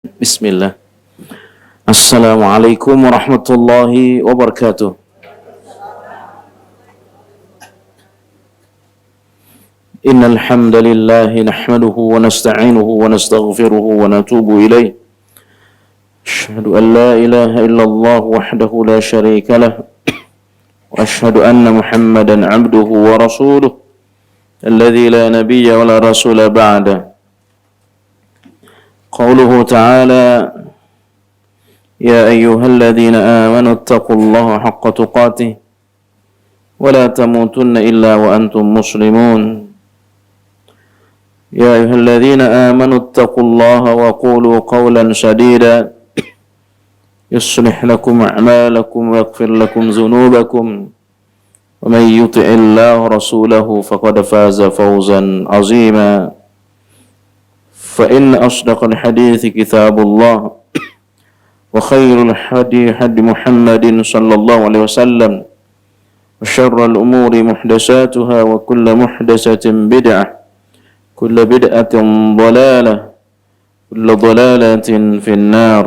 Bismillah. Assalamualaikum warahmatullahi wabarakatuh. Innal hamdalillah nahmaduhu wa nasta'inuhu wa nastaghfiruhu wa natubu ilayh. Asyhadu an la ilaha illallah wahdahu la syarika lah. Wa asyhadu anna Muhammadan 'abduhu wa rasuluh alladzi la nabiyya wa la rasula ba'da. Qauluhu ta'ala يا أيها الذين آمنوا اتقوا الله حق تقاته ولا تموتن إلا وأنتم مسلمون يا أيها الذين آمنوا اتقوا الله وقولوا قولا سديدا يصلح لكم أعمالكم ويغفر لكم ذنوبكم ومن يطع الله ورسوله فقد فاز فوزا عظيما فإن أصدق الحديث كتاب الله وخير الهدي هدي محمد صلى الله عليه وسلم وشر الأمور محدثاتها وكل محدثة بدعة كل بدعة ضلالة كل ضلالة في النار.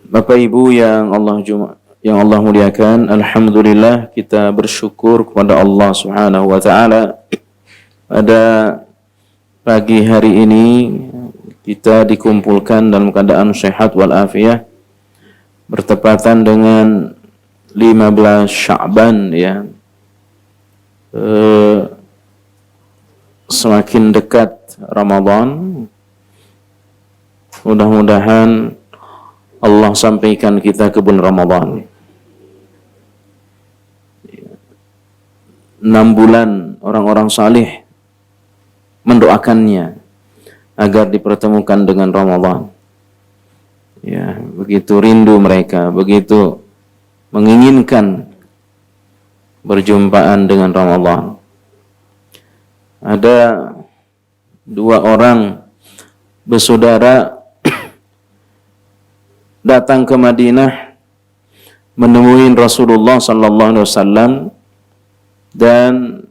Bapak Ibu yang Allah muliakan, alhamdulillah kita bersyukur kepada Allah Subhanahu wa taala pada pagi hari ini kita dikumpulkan dalam keadaan sehat walafiat bertepatan dengan 15 Sya'ban ya. Semakin dekat Ramadan, mudah-mudahan Allah sampaikan kita ke bulan Ramadan. 6 bulan orang-orang salih mendoakannya agar dipertemukan dengan Ramadan. Ya, begitu rindu mereka, begitu menginginkan berjumpaan dengan Ramadan. Ada 2 orang bersaudara datang ke Madinah menemui Rasulullah sallallahu alaihi wasallam dan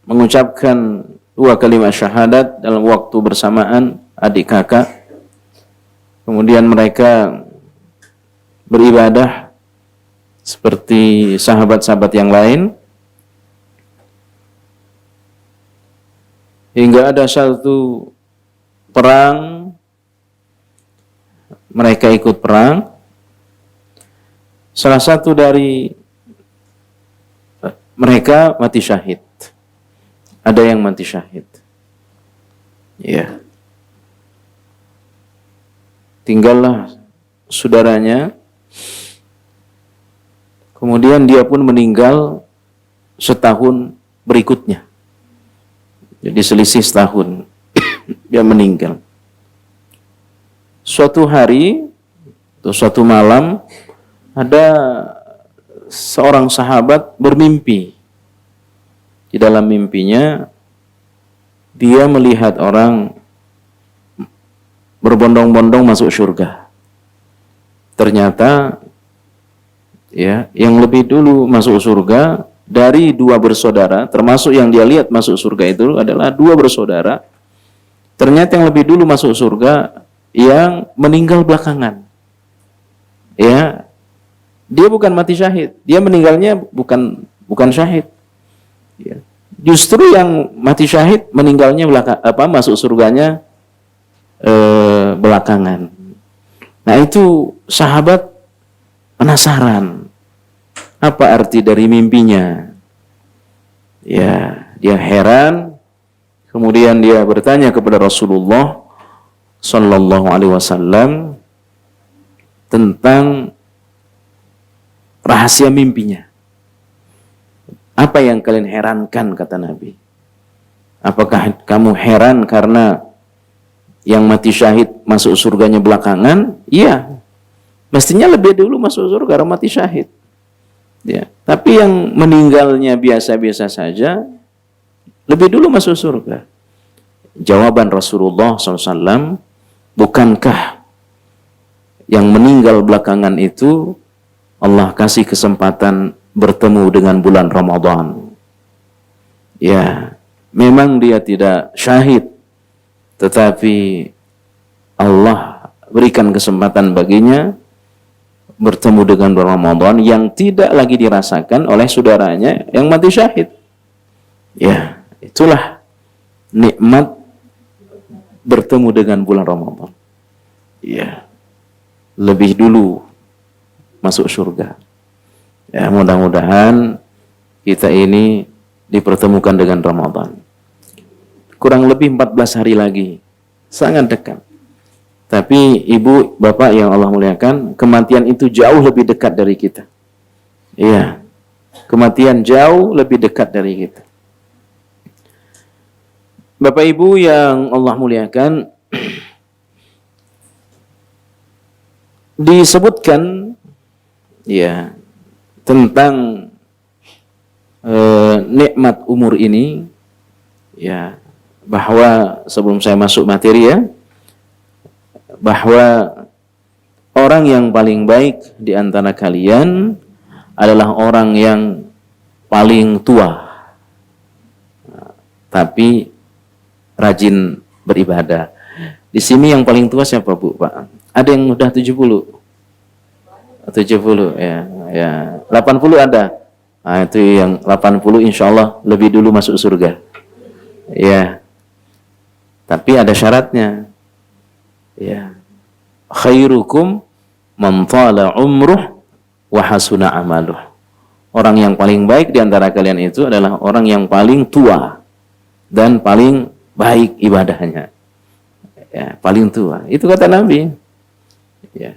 mengucapkan 2 kalimat syahadat dalam waktu bersamaan, adik kakak. Kemudian mereka beribadah seperti sahabat-sahabat yang lain hingga ada satu perang, mereka ikut perang. Salah satu dari mereka mati syahid. Ada yang mati syahid. Ya. Tinggallah saudaranya. Kemudian dia pun meninggal setahun berikutnya. Jadi selisih setahun. Dia meninggal. Suatu hari atau suatu malam ada seorang sahabat bermimpi. Di dalam mimpinya dia melihat orang berbondong-bondong masuk surga. Ternyata ya, yang lebih dulu masuk surga dari 2 bersaudara, termasuk yang dia lihat masuk surga itu adalah 2 bersaudara. Ternyata yang lebih dulu masuk surga yang meninggal belakangan. Ya, dia bukan mati syahid, dia meninggalnya bukan syahid. Ya. Justru yang mati syahid meninggalnya masuk surganya belakangan. Nah, itu sahabat penasaran apa arti dari mimpinya. Ya, dia heran. Kemudian dia bertanya kepada Rasulullah sallallahu alaihi wasallam tentang rahasia mimpinya. Apa yang kalian herankan, kata Nabi? Apakah kamu heran karena yang mati syahid masuk surganya belakangan? Iya. Mestinya lebih dulu masuk surga karena mati syahid. Ya. Tapi yang meninggalnya biasa-biasa saja, lebih dulu masuk surga. Jawaban Rasulullah SAW, bukankah yang meninggal belakangan itu Allah kasih kesempatan bertemu dengan bulan Ramadan. Ya, memang dia tidak syahid, tetapi Allah berikan kesempatan baginya bertemu dengan bulan Ramadan yang tidak lagi dirasakan oleh saudaranya yang mati syahid. Ya, itulah nikmat bertemu dengan bulan Ramadan. Ya, lebih dulu masuk surga. Ya, mudah-mudahan kita ini dipertemukan dengan Ramadan. Kurang lebih 14 hari lagi, sangat dekat. Tapi ibu, bapak yang Allah muliakan, kematian itu jauh lebih dekat dari kita. Iya, kematian jauh lebih dekat dari kita. Bapak ibu yang Allah muliakan, disebutkan ya tentang nikmat umur ini, ya, bahwa sebelum saya masuk materi ya, bahwa orang yang paling baik di antara kalian adalah orang yang paling tua, tapi rajin beribadah. Di sini yang paling tua siapa, Bu, Pak? Ada yang udah 70? 70 ya, ya. 80 ada. Nah, itu yang 80 insya Allah lebih dulu masuk surga. Ya. Tapi ada syaratnya. Ya. Khairukum man tala umruh wa hasuna amaluh. Orang yang paling baik di antara kalian itu adalah orang yang paling tua dan paling baik ibadahnya. Ya, paling tua. Itu kata Nabi. Ya.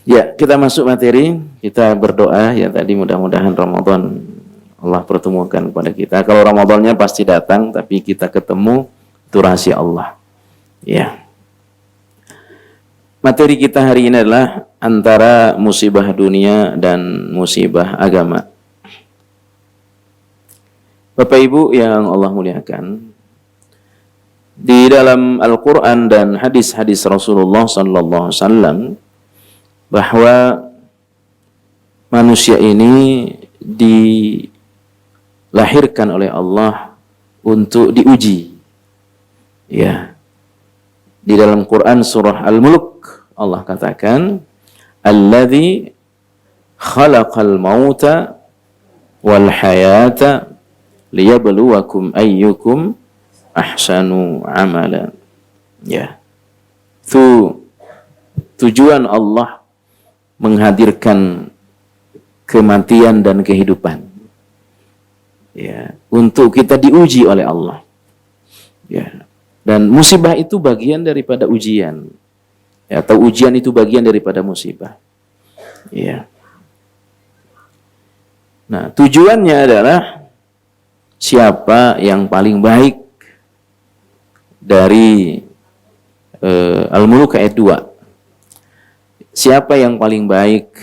Ya, kita masuk materi, kita berdoa ya tadi mudah-mudahan Ramadan Allah pertemukan kepada kita. Kalau Ramadannya pasti datang, tapi kita ketemu itu rahasia Allah. Ya. Materi kita hari ini adalah antara musibah dunia dan musibah agama. Bapak Ibu yang Allah muliakan, di dalam Al-Quran dan hadis-hadis Rasulullah sallallahu alaihi wasallam bahwa manusia ini dilahirkan oleh Allah untuk diuji. Ya. Di dalam Quran surah Al-Mulk Allah katakan, "Alladzi khalaqal mauta wal hayata liyabluwakum ayyukum ahsanu amalan." Ya. Itu tujuan Allah menghadirkan kematian dan kehidupan. Ya, untuk kita diuji oleh Allah. Ya. Dan musibah itu bagian daripada ujian. Ya, atau ujian itu bagian daripada musibah. Ya. Nah, tujuannya adalah siapa yang paling baik dari Al-Mulk ayat 2. Siapa yang paling baik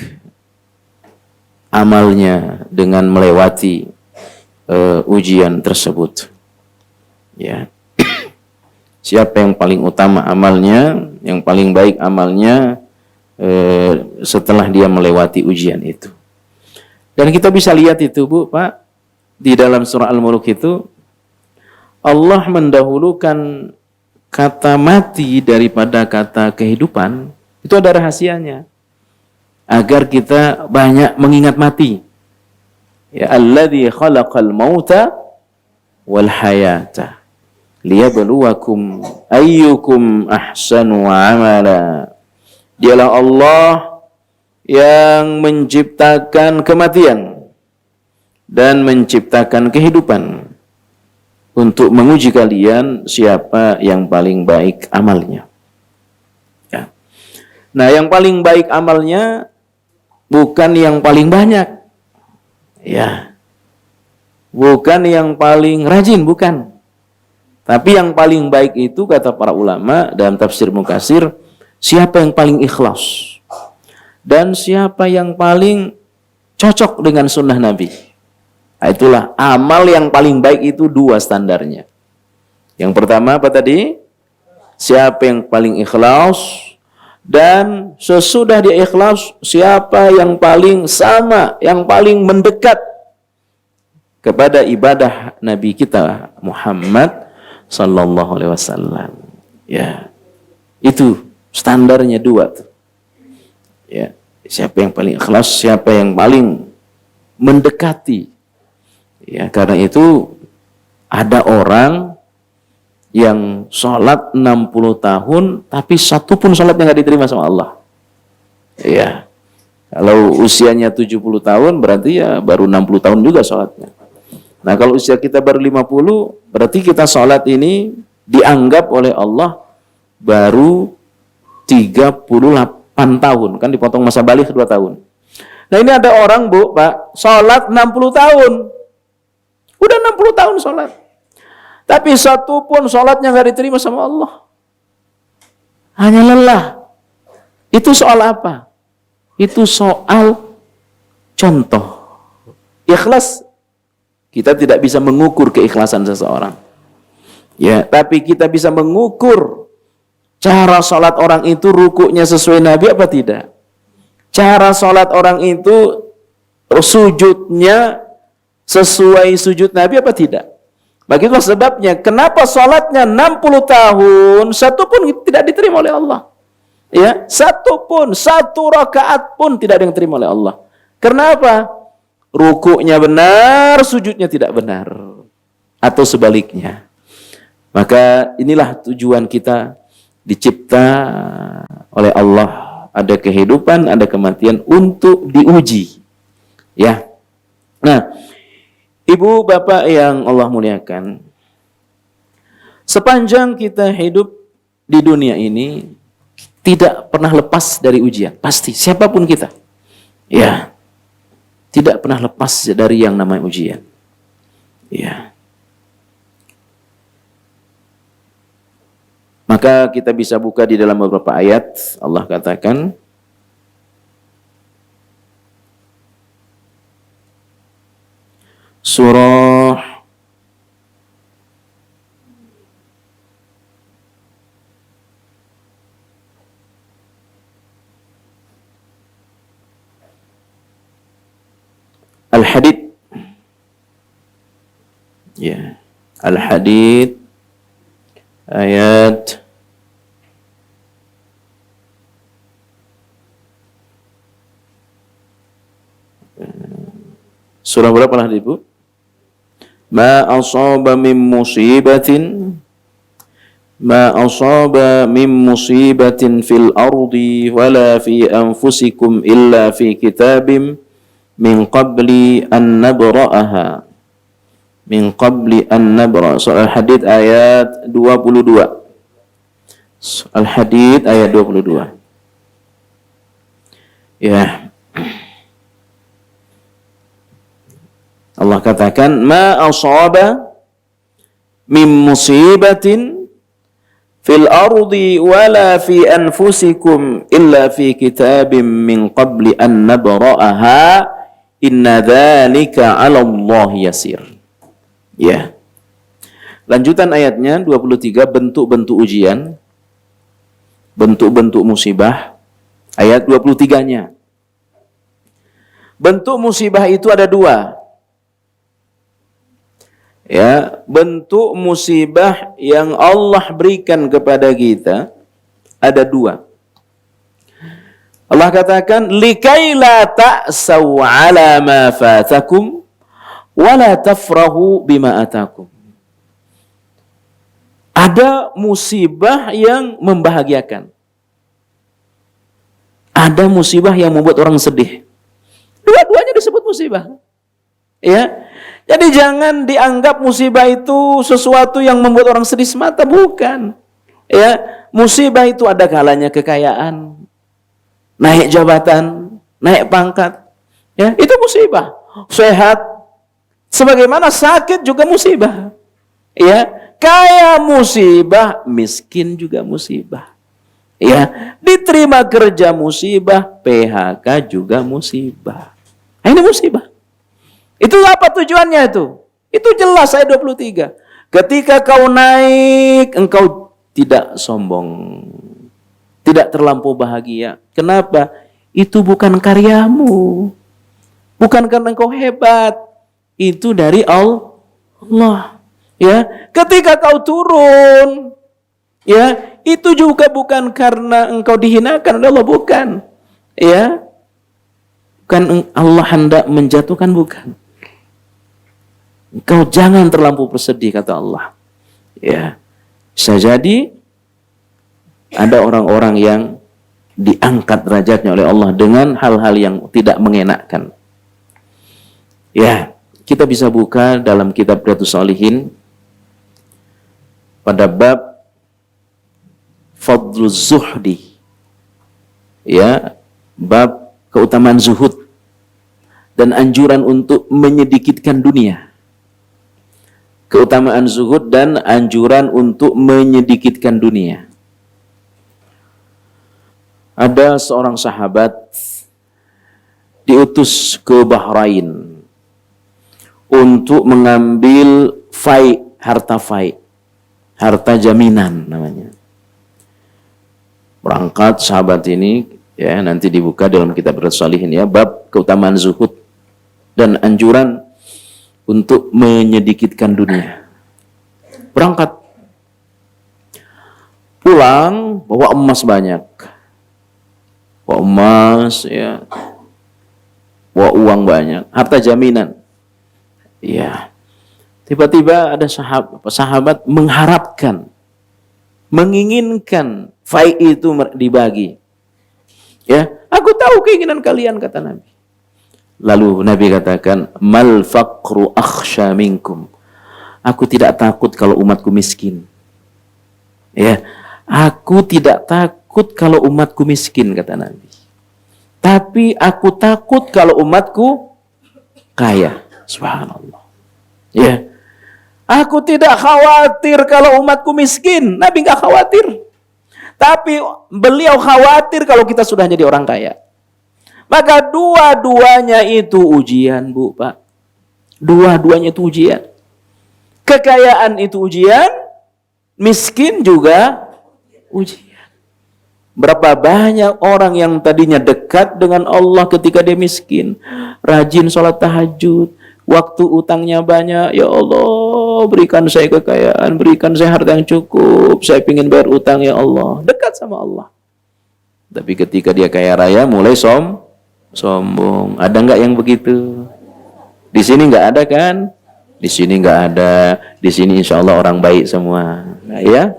amalnya dengan melewati ujian tersebut. Ya. Siapa yang paling utama amalnya, yang paling baik amalnya setelah dia melewati ujian itu. Dan kita bisa lihat itu, Bu, Pak, di dalam surah Al-Mulk itu Allah mendahulukan kata mati daripada kata kehidupan. Itu ada rahasianya. Agar kita banyak mengingat mati. Ya, alladzi khalaqal mauta wal hayata liyabluwakum ayyukum ahsanu amala. Dialah Allah yang menciptakan kematian dan menciptakan kehidupan untuk menguji kalian siapa yang paling baik amalnya. Ya. Nah, yang paling baik amalnya bukan yang paling banyak. Ya. Bukan yang paling rajin, bukan. Tapi yang paling baik itu kata para ulama dalam tafsir Mukatsir, siapa yang paling ikhlas dan siapa yang paling cocok dengan sunnah Nabi. Nah, itulah amal yang paling baik itu dua standarnya. Yang pertama apa tadi? Siapa yang paling ikhlas, dan sesudah dia ikhlas siapa yang paling sama, yang paling mendekat kepada ibadah Nabi kita Muhammad sallallahu alaihi wasallam. Ya, itu standarnya dua tuh. Ya, siapa yang paling ikhlas, siapa yang paling mendekati. Ya, karena itu ada orang yang sholat 60 tahun tapi satu pun sholatnya nggak diterima sama Allah. Ya, kalau usianya 70 tahun berarti ya baru 60 tahun juga sholatnya. Nah, kalau usia kita baru 50 berarti kita sholat ini dianggap oleh Allah baru 38 tahun, kan dipotong masa balik 2 tahun. Nah, ini ada orang, Bu, Pak, sholat 60 tahun. Udah 60 tahun sholat. Tapi satu pun sholatnya nggak diterima sama Allah. Hanya lelah. Itu soal apa? Itu soal contoh. Ikhlas. Kita tidak bisa mengukur keikhlasan seseorang. Ya, tapi kita bisa mengukur cara sholat orang itu rukuknya sesuai Nabi apa tidak. Cara sholat orang itu sujudnya sesuai sujud Nabi apa tidak. Begitulah sebabnya kenapa sholatnya 60 tahun satu pun tidak diterima oleh Allah. Ya, satu rakaat pun tidak ada yang diterima oleh Allah. Kenapa? Rukuknya benar, sujudnya tidak benar, atau sebaliknya. Maka inilah tujuan kita dicipta oleh Allah. Ada kehidupan, ada kematian untuk diuji. Ya. Nah, Ibu bapak yang Allah muliakan, sepanjang kita hidup di dunia ini tidak pernah lepas dari ujian, pasti siapapun kita. Ya. Tidak pernah lepas dari yang namanya ujian. Ya. Maka kita bisa buka di dalam beberapa ayat. Allah katakan, surah Al-Hadid. Ya, Al-Hadid ayat surah berapa lah, Ibu? Ma asaba min musibatin fil ardi wala fi anfusikum illa fi kitabim min qabli an nabra'aha. Surah Al-Hadid ayat 22. Al-Hadid ayat 22. Ya. Allah katakan, ma asaba min musibatin fil ardi wala fi anfusikum illa fi kitabim min qabli an nabra'aha inna dzalika 'ala Allah yasir. Ya. Lanjutan ayatnya 23, bentuk-bentuk ujian, bentuk-bentuk musibah. Ayat 23-nya. Bentuk musibah itu ada dua. Ya, bentuk musibah yang Allah berikan kepada kita ada dua. Allah katakan, likai la ta'saw ala ma fatakum wa la tafrahu bima atakum. Ada musibah yang membahagiakan. Ada musibah yang membuat orang sedih. Dua-duanya disebut musibah. Ya. Jadi jangan dianggap musibah itu sesuatu yang membuat orang sedih semata, bukan. Ya, musibah itu ada kalanya kekayaan, naik jabatan, naik pangkat. Ya, itu musibah. Sehat, sebagaimana sakit juga musibah. Ya, kaya musibah, miskin juga musibah. Ya, diterima kerja musibah, PHK juga musibah. Nah, ini musibah. Itu apa tujuannya itu? Itu jelas ayat 23. Ketika kau naik, engkau tidak sombong. Tidak terlampau bahagia. Kenapa? Itu bukan karyamu. Bukan karena engkau hebat. Itu dari Allah. Ya, ketika kau turun, Ya, itu juga bukan karena engkau dihinakan oleh Allah, bukan. Ya, bukan Allah hendak menjatuhkan, bukan. Engkau jangan terlampau bersedih, kata Allah. Ya, bisa jadi ada orang-orang yang diangkat derajatnya oleh Allah dengan hal-hal yang tidak mengenakkan. Ya, kita bisa buka dalam kitab Riyadhus Shalihin pada bab Fadluz Zuhdi, ya, bab keutamaan zuhud dan anjuran untuk menyedikitkan dunia. Keutamaan zuhud dan anjuran untuk menyedikitkan dunia. Ada seorang sahabat diutus ke Bahrain untuk mengambil harta jaminan namanya. Berangkat sahabat ini, ya, nanti dibuka dalam kitab Riyadhus Shalihin, ya, bab keutamaan zuhud dan anjuran untuk menyedikitkan dunia. Berangkat, pulang bawa emas banyak, bawa emas, ya, bawa uang banyak, harta jaminan. Ya, tiba-tiba ada sahabat mengharapkan, menginginkan fai itu dibagi. Ya, aku tahu keinginan kalian, kata Nabi. Lalu Nabi katakan, mal faqru akhsha minkum. Aku tidak takut kalau umatku miskin. Ya, aku tidak takut kalau umatku miskin, kata Nabi. Tapi aku takut kalau umatku kaya. Subhanallah. Ya. Aku tidak khawatir kalau umatku miskin. Nabi nggak khawatir. Tapi beliau khawatir kalau kita sudah jadi orang kaya. Maka dua-duanya itu ujian, Bu, Pak. Dua-duanya itu ujian. Kekayaan itu ujian, miskin juga ujian. Berapa banyak orang yang tadinya dekat dengan Allah ketika dia miskin, rajin sholat tahajud, waktu utangnya banyak, ya Allah, berikan saya kekayaan, berikan saya harta yang cukup, saya ingin bayar utang, ya Allah. Dekat sama Allah. Tapi ketika dia kaya raya, mulai sombong. Ada nggak yang begitu? Di sini nggak ada kan? Di sini nggak ada. Di sini insya Allah orang baik semua. Nah, ya,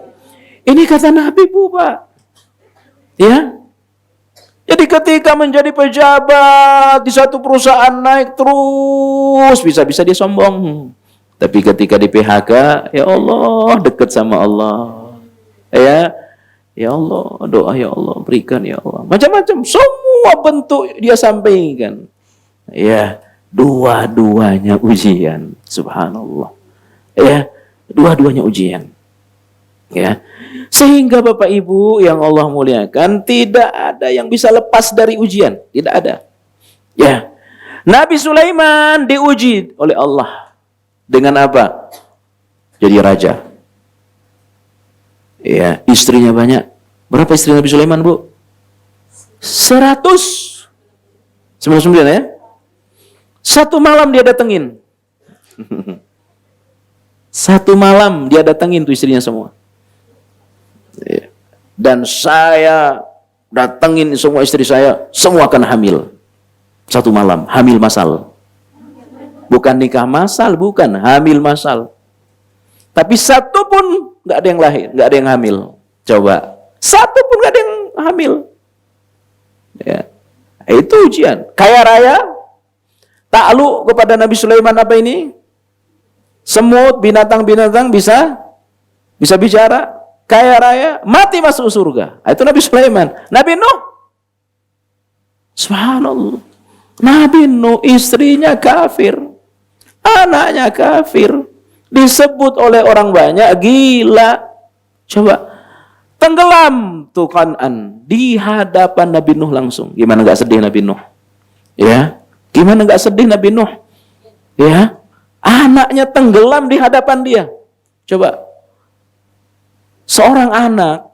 ini kata Nabi, Bu, Pak. Ya. Jadi ketika menjadi pejabat di satu perusahaan naik terus, bisa-bisa dia sombong. Tapi ketika di PHK, ya Allah, dekat sama Allah. Ya Allah, doa, ya Allah, berikan, ya Allah. Macam-macam, semua bentuk dia sampaikan. Ya, dua-duanya ujian. Subhanallah. Ya, dua-duanya ujian. Ya. Sehingga Bapak Ibu yang Allah muliakan, tidak ada yang bisa lepas dari ujian, tidak ada. Ya. Nabi Sulaiman diuji oleh Allah dengan apa? Jadi raja. Ya, istrinya banyak. Berapa istri Nabi Sulaiman, Bu? 199, ya. Satu malam dia datengin. Satu malam dia datengin tuh istrinya semua. Dan saya datengin semua istri saya, semua akan hamil. Satu malam, hamil masal. Bukan nikah masal, bukan, hamil masal. Tapi satu pun nggak ada yang lahir, nggak ada yang hamil. Coba, satu pun nggak ada yang hamil. Ya. Itu ujian. Kaya raya, takluk kepada Nabi Sulaiman apa ini? Semut, binatang-binatang bisa bicara. Kaya raya, mati masuk surga. Itu Nabi Sulaiman. Nabi Nuh, subhanallah, Nabi Nuh istrinya kafir, anaknya kafir, disebut oleh orang banyak gila. Coba, tenggelam tuh Kan'an di hadapan Nabi Nuh langsung. Gimana nggak sedih Nabi Nuh? Ya, gimana nggak sedih Nabi Nuh? Ya, anaknya tenggelam di hadapan dia. Coba. Seorang anak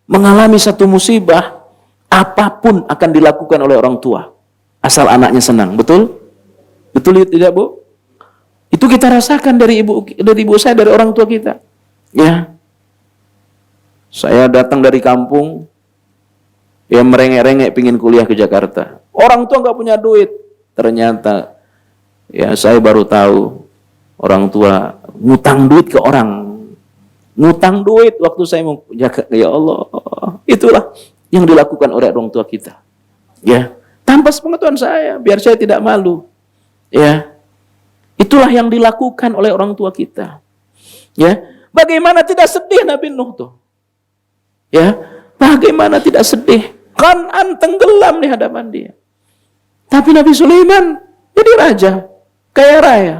mengalami satu musibah, apapun akan dilakukan oleh orang tua. Asal anaknya senang. Betul? Betul tidak, Bu? Itu kita rasakan dari ibu saya, dari orang tua kita. Ya. Saya datang dari kampung, ya merengek-rengek pingin kuliah ke Jakarta. Orang tua nggak punya duit. Ternyata, ya saya baru tahu orang tua ngutang duit ke orang. Ngutang duit waktu saya mau jaga. Ya Allah, itulah yang dilakukan oleh orang tua kita. Ya, tanpa sepengetahuan saya, biar saya tidak malu. Ya, itulah yang dilakukan oleh orang tua kita. Ya, bagaimana tidak sedih Nabi Nuh tuh? Ya, bagaimana tidak sedih? Kan'an tenggelam di hadapan dia. Tapi Nabi Sulaiman jadi raja, kaya raya.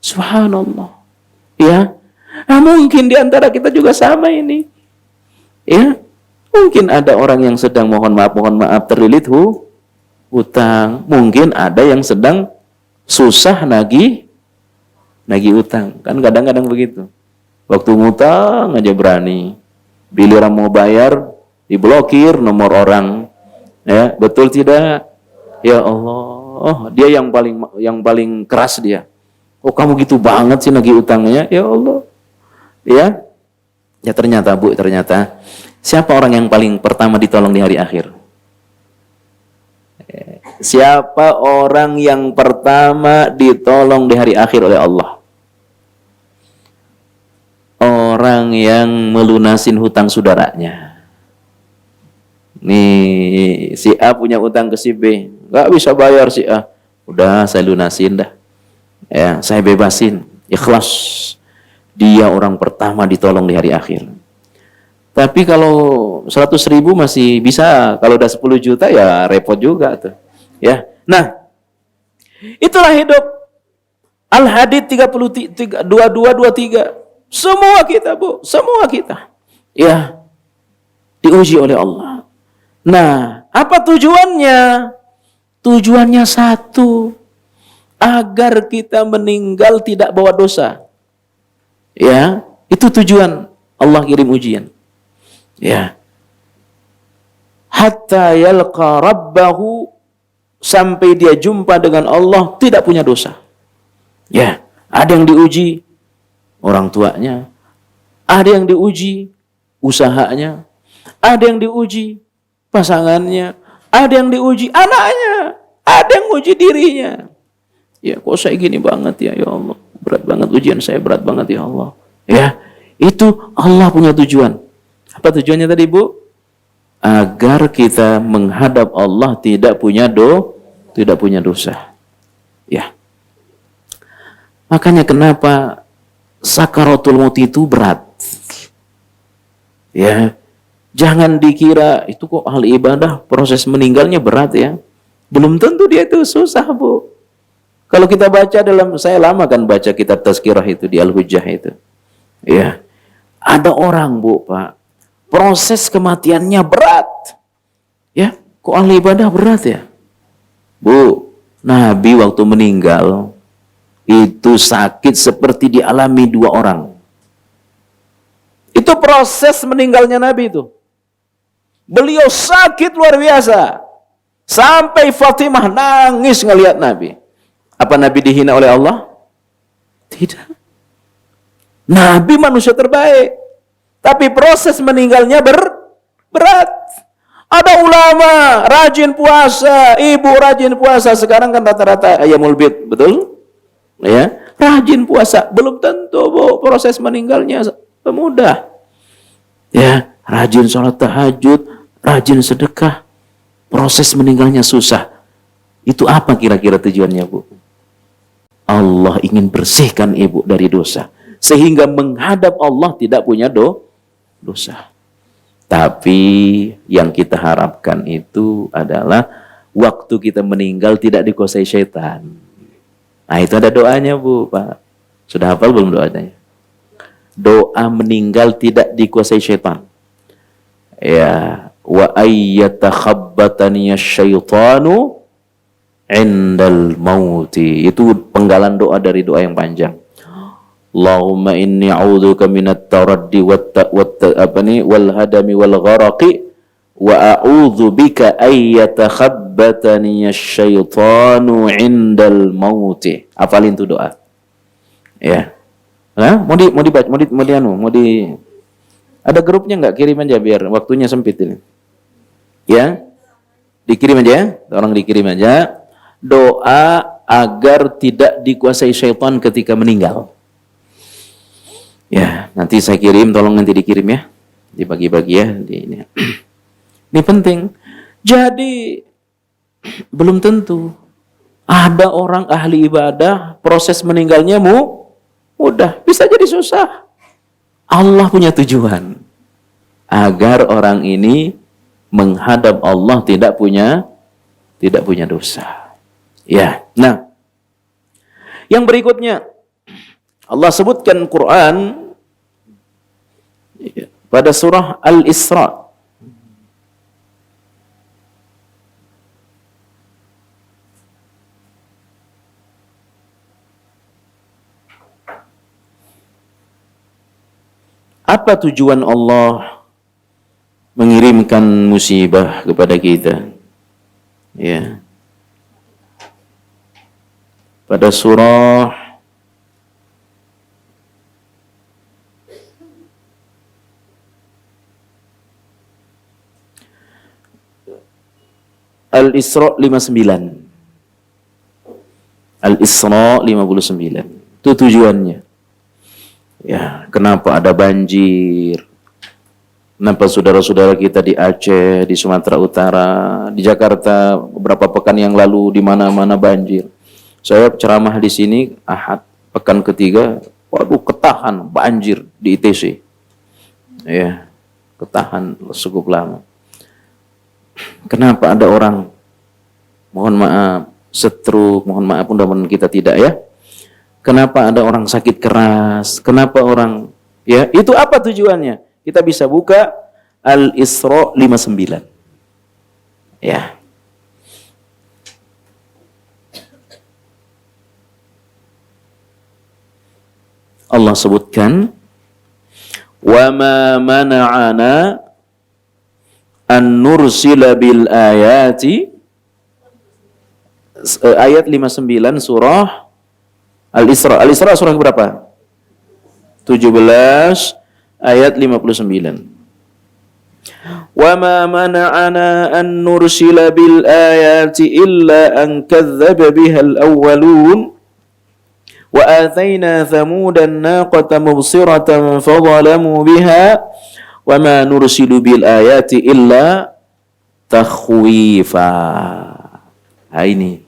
Subhanallah. Ya, nah, mungkin di antara kita juga sama ini. Ya, mungkin ada orang yang sedang mohon maaf terlilit hutang. Mungkin ada yang sedang susah nagih utang. Kan kadang-kadang begitu. Waktu ngutang aja berani. Bila mau bayar, diblokir nomor orang. Ya, betul tidak? Ya Allah, dia yang paling keras dia. Oh, kamu gitu banget sih nagih utangnya. Ya Allah. Ya. Ya ternyata Bu, siapa orang yang paling pertama ditolong di hari akhir? Siapa orang yang pertama ditolong di hari akhir oleh Allah? Orang yang melunasin hutang saudaranya. Nih, si A punya utang ke si B, nggak bisa bayar si A. Udah, saya lunasin dah. Ya, saya bebasin. Ikhlas. Dia orang pertama ditolong di hari akhir. Tapi kalau 100.000 masih bisa, kalau udah 10 juta ya repot juga tuh. Ya. Nah, itulah hidup. Al-Hadid 22-23. Semua kita, Bu, semua kita. Ya. Diuji oleh Allah. Nah, apa tujuannya? Tujuannya satu, agar kita meninggal tidak bawa dosa. Ya, itu tujuan Allah kirim ujian. Ya. Hatta yalqa rabbahu, sampai dia jumpa dengan Allah tidak punya dosa. Ya, ada yang diuji orang tuanya, ada yang diuji usahanya, ada yang diuji pasangannya, ada yang diuji anaknya, ada yang uji dirinya. Ya, kok saya gini banget ya Allah. Berat banget ujian saya, berat banget ya Allah. Ya, itu Allah punya tujuan. Apa tujuannya tadi, Bu? Agar kita menghadap Allah tidak punya dosa. Ya. Makanya kenapa sakaratul maut itu berat. Ya. Jangan dikira itu kok ahli ibadah proses meninggalnya berat ya. Belum tentu dia itu susah, Bu. Kalau kita baca saya lama kan baca kitab Tazkirah itu di Al-Hujjah itu. Ya. Ada orang, Bu, Pak, proses kematiannya berat. Ya, kok ahli ibadah berat ya? Bu, Nabi waktu meninggal itu sakit seperti dialami 2 orang. Itu proses meninggalnya Nabi itu. Beliau sakit luar biasa. Sampai Fatimah nangis ngelihat Nabi. Apa Nabi dihina oleh Allah? Tidak. Nabi manusia terbaik. Tapi proses meninggalnya berat. Ada ulama rajin puasa, ibu rajin puasa. Sekarang kan rata-rata ayamul bid, betul? Ya, rajin puasa. Belum tentu, Bu, proses meninggalnya mudah. Ya, rajin sholat tahajud, rajin sedekah. Proses meninggalnya susah. Itu apa kira-kira tujuannya, Bu? Allah ingin bersihkan ibu dari dosa. Sehingga menghadap Allah tidak punya dosa. Tapi yang kita harapkan itu adalah waktu kita meninggal tidak dikuasai syaitan. Nah, itu ada doanya, Bu, Pak. Sudah hafal belum doanya? Doa meninggal tidak dikuasai syaitan. Ya, wa ayyatakhabbatani asyaitanu indal mauti. Itu penggalan doa dari doa yang panjang. Allahumma inni a'udzubika minat taraddi wal hadami wal gharaqi wa a'udzubika ayyatakhabbatani asyaitanu indal mauti. Hafalin tuh doa. Ya. Nah, mau Ada grupnya nggak? Kirim aja biar waktunya sempit ini. Ya, dikirim aja ya. Tolong dikirim aja. Doa agar tidak dikuasai syaitan ketika meninggal. Ya, nanti saya kirim. Tolong nanti dikirim ya. Dibagi-bagi ya. Ini penting. Jadi belum tentu ada orang ahli ibadah proses meninggalnya mudah, bisa jadi susah. Allah punya tujuan agar orang ini menghadap Allah tidak punya dosa. Ya. Nah, yang berikutnya Allah sebutkan Quran pada surah Al-Isra. Apa tujuan Allah mengirimkan musibah kepada kita? Ya. Pada surah Al-Isra 59. Al-Isra 59. Itu tujuannya. Ya, kenapa ada banjir? Kenapa saudara-saudara kita di Aceh, di Sumatera Utara, di Jakarta beberapa pekan yang lalu di mana-mana banjir. Saya ceramah di sini Ahad pekan ketiga, waduh ketahan banjir di ITC. Ya, ketahan cukup lama. Kenapa ada orang, mohon maaf, stroke, mohon maaf, mudah-mudahan kita tidak ya. Kenapa ada orang sakit keras? Kenapa orang, ya, itu apa tujuannya? Kita bisa buka Al-Isra 59. Ya. Allah sebutkan, "Wa ma mana'ana an nursila bil ayati", ayat 59 surah Al-Isra. Al-Isra surah berapa? 17 ayat 59. Wa ma mana'ana an nursila bil ayati illa an kadzdzaba biha al-awwalun wa atayna thamudan naqata mubsiratan fadhalamu biha wa ma nursilu bil ayati illa takhwifa. Ini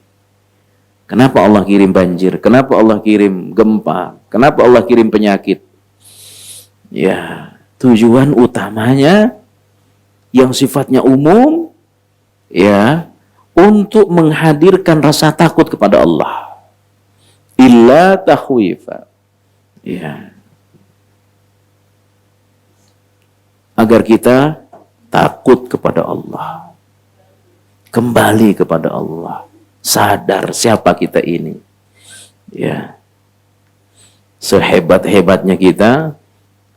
kenapa Allah kirim banjir? Kenapa Allah kirim gempa? Kenapa Allah kirim penyakit? Ya, tujuan utamanya yang sifatnya umum, ya, untuk menghadirkan rasa takut kepada Allah. Illa takhwifa. Ya. Agar kita takut kepada Allah. Kembali kepada Allah. Sadar siapa kita ini. Ya. Sehebat-hebatnya kita,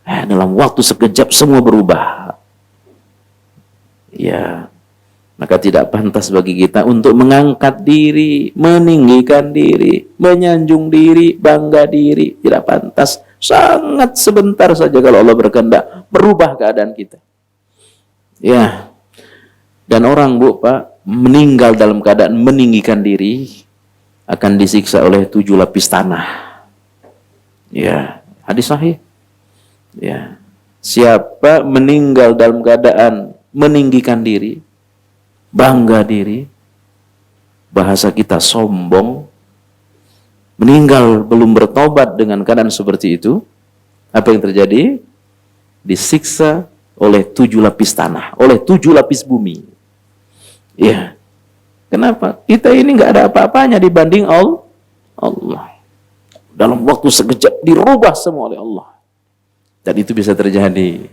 dalam waktu sekejap semua berubah. Ya. Maka tidak pantas bagi kita untuk mengangkat diri, meninggikan diri, menyanjung diri, bangga diri. Tidak pantas. Sangat sebentar saja kalau Allah berkehendak berubah keadaan kita. Ya. Dan orang, Bu, Pak, meninggal dalam keadaan meninggikan diri akan disiksa oleh 7 lapis tanah. Ya, hadis sahih. Ya. Siapa meninggal dalam keadaan meninggikan diri, bangga diri, bahasa kita sombong, meninggal belum bertobat dengan keadaan seperti itu, apa yang terjadi? Disiksa oleh 7 lapis tanah, oleh 7 lapis bumi. Ya. Kenapa? Kita ini nggak ada apa-apanya dibanding Allah. Dalam waktu sekejap dirubah semua oleh Allah. Dan itu bisa terjadi.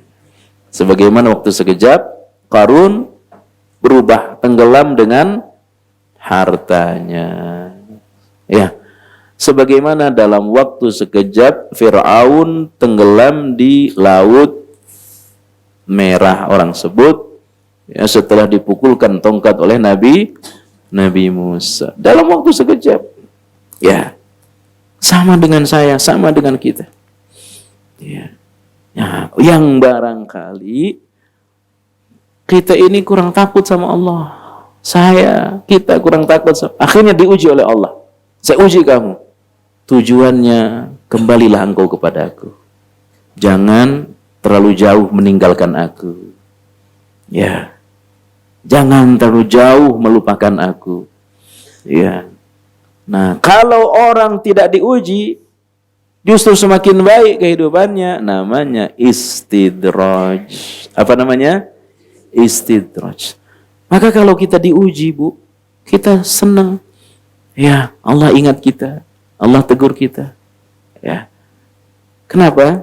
Sebagaimana waktu sekejap Qarun berubah, tenggelam dengan hartanya. Ya. Sebagaimana dalam waktu sekejap Fir'aun tenggelam di laut merah, orang sebut, ya, setelah dipukulkan tongkat oleh Nabi Musa. Dalam waktu sekejap. Ya. Sama dengan saya, sama dengan kita. Ya. Ya, yang barangkali kita ini kurang takut sama Allah. Kita kurang takut. Akhirnya diuji oleh Allah. Saya uji kamu. Tujuannya, kembalilah engkau kepada aku. Jangan terlalu jauh meninggalkan aku. Ya. Jangan terlalu jauh melupakan aku. Ya. Nah, kalau orang tidak diuji, justru semakin baik kehidupannya. Namanya istidraj. Apa namanya? Istidraj. Maka kalau kita diuji, Bu, kita senang. Ya, Allah ingat kita. Allah tegur kita. Ya. Kenapa?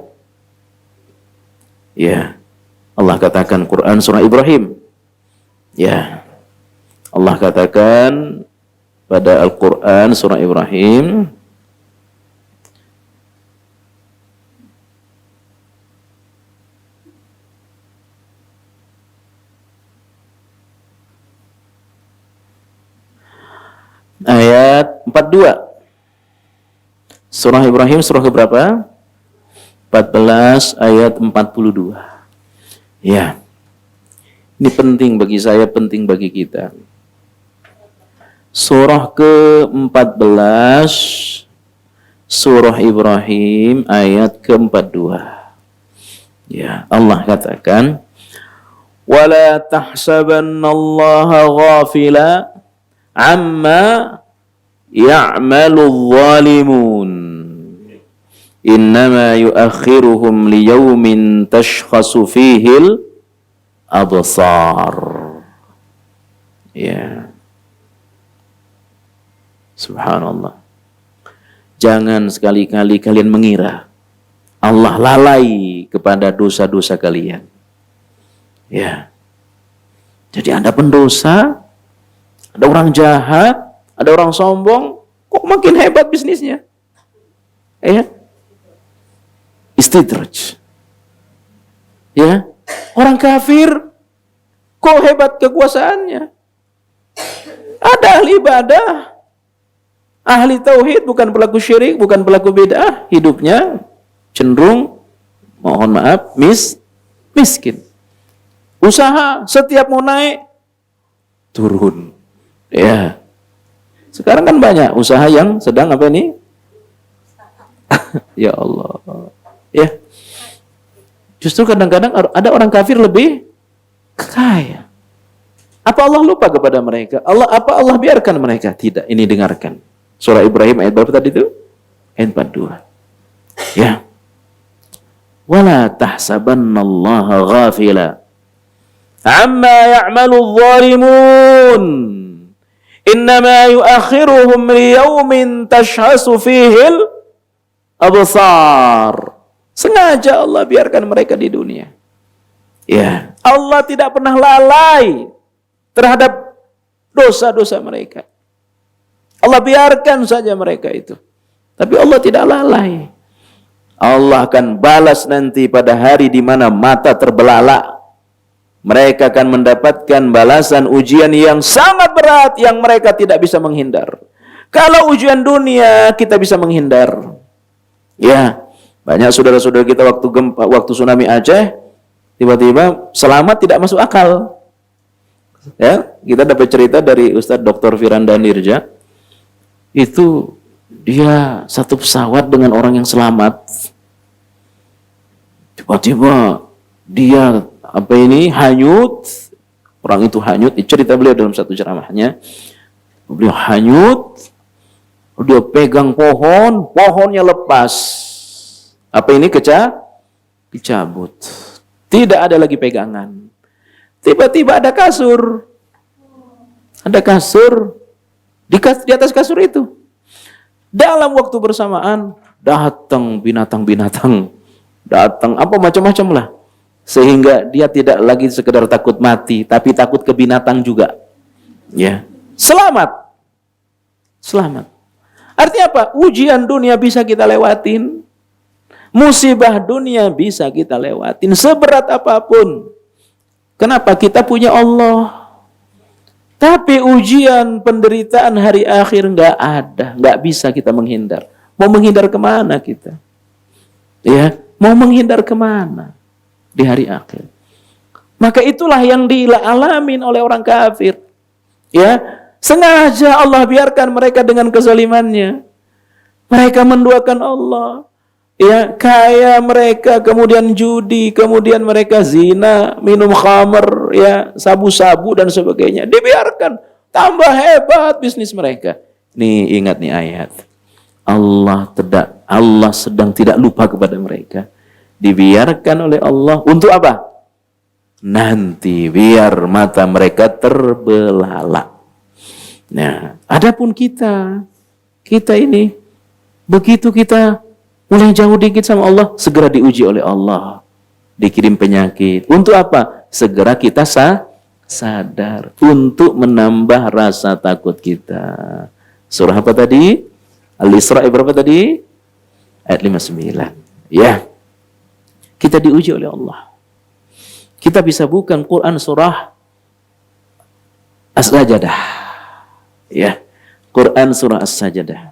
Ya. Allah katakan Quran surah Ibrahim. Ya. Allah katakan pada Al-Quran surah Ibrahim, ayat 42. Surah Ibrahim surah keberapa? 14 ayat 42. Ya. Ini penting bagi saya, penting bagi kita. Surah ke-14 Surah Ibrahim ayat ke-42. Ya, Allah katakan, "Wala tahsabannallaha ghafila amma ya'malu dhalimun. Innama yuakhiruhum liyaumin tashkhasu fihil absar." Ya. Subhanallah. Jangan sekali-kali kalian mengira Allah lalai kepada dosa-dosa kalian. Ya. Jadi Anda pendosa, ada orang jahat, ada orang sombong, kok makin hebat bisnisnya? Ya. Istidraj. Ya. Orang kafir, kok hebat kekuasaannya? Ada ahli ibadah, ahli tauhid, bukan pelaku syirik, bukan pelaku bid'ah, hidupnya cenderung, mohon maaf, miskin. Usaha setiap mau naik turun. Ya. Sekarang kan banyak usaha yang sedang apa ini? Ya Allah. Ya. Justru kadang-kadang ada orang kafir lebih kaya. Apa Allah lupa kepada mereka? Apa Allah biarkan mereka? Tidak, ini dengarkan. Surah Ibrahim ayat berapa tadi itu? Ayat 42. Ya. Wala tahsabannallaha ghafila amma ya'malu adh-dhalimun. Innama yuakhiruhum liyaumin tashhasu fihil absar. Sengaja Allah biarkan mereka di dunia. Ya. Allah tidak pernah lalai terhadap dosa-dosa mereka. Allah biarkan saja mereka itu. Tapi Allah tidak lalai. Allah akan balas nanti pada hari di mana mata terbelalak. Mereka akan mendapatkan balasan ujian yang sangat berat yang mereka tidak bisa menghindar. Kalau ujian dunia kita bisa menghindar. Ya, banyak saudara-saudara kita waktu gempa, waktu tsunami Aceh, tiba-tiba selamat tidak masuk akal. Ya, kita dapat cerita dari Ustadz Dr. Firanda Nirja. Itu dia satu pesawat dengan orang yang selamat. Tiba-tiba dia hanyut. Orang itu hanyut. Cerita beliau dalam satu ceramahnya. Beliau hanyut. Dia pegang pohon, pohonnya lepas. Apa ini dicabut. Tidak ada lagi pegangan. Tiba-tiba ada kasur. Ada kasur. Di atas kasur itu, dalam waktu bersamaan datang binatang-binatang, datang apa macam-macam lah, sehingga dia tidak lagi sekedar takut mati, tapi takut ke binatang juga. Ya, selamat. Artinya apa? Ujian dunia bisa kita lewatin, musibah dunia bisa kita lewatin, seberat apapun. Kenapa? Kita punya Allah. Tapi ujian penderitaan hari akhir nggak ada, nggak bisa kita menghindar. Mau menghindar kemana kita? Ya, Mau menghindar kemana di hari akhir? Maka itulah yang dialamin oleh orang kafir. Ya, sengaja Allah biarkan mereka dengan kezalimannya. Mereka menduakan Allah. Ya, kaya mereka, kemudian judi, kemudian mereka zina, minum khamr, ya, sabu-sabu dan sebagainya. Dibiarkan, tambah hebat bisnis mereka. Nih, ingat nih ayat. Allah sedang tidak lupa kepada mereka. Dibiarkan oleh Allah untuk apa? Nanti biar mata mereka terbelalak. Nah, adapun kita ini begitu kita mulai jauh dikit sama Allah, segera diuji oleh Allah, dikirim penyakit. Untuk apa? Segera kita sadar untuk menambah rasa takut kita. Surah apa tadi? Al-Isra berapa tadi? Ayat 59. Ya. Kita diuji oleh Allah. Kita bisa bukan Quran surah As-Sajadah. Ya. Quran surah As-Sajadah.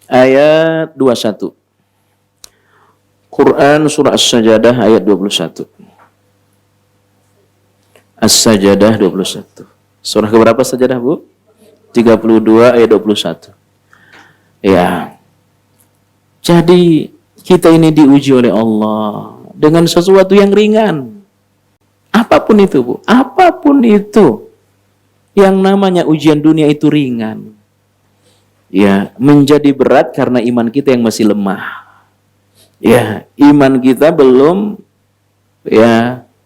Ayat 21. Quran surah As-Sajadah ayat 21. As-Sajadah 21. Surah keberapa Sajadah, Bu? 32 ayat 21. Ya. Jadi kita ini diuji oleh Allah dengan sesuatu yang ringan. Apapun itu, Bu. Apapun itu. Yang namanya ujian dunia itu ringan. Ya, menjadi berat karena iman kita yang masih lemah. Ya, iman kita belum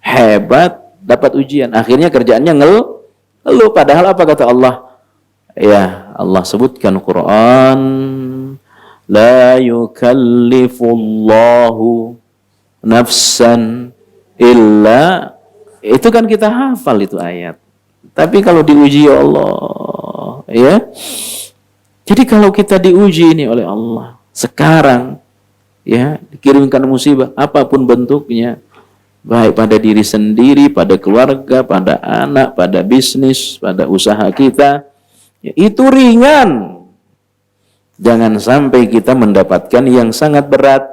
hebat, dapat ujian. Akhirnya kerjaannya ngeluh. Padahal apa kata Allah? Ya, Allah sebutkan Quran, la yukallifullahu nafsan illa. Itu kan kita hafal itu ayat. Tapi kalau diuji Allah, ya. Jadi kalau kita diuji ini oleh Allah sekarang, ya, dikirimkan musibah apapun bentuknya, baik pada diri sendiri, pada keluarga, pada anak, pada bisnis, pada usaha kita, ya, itu ringan. Jangan sampai kita mendapatkan yang sangat berat.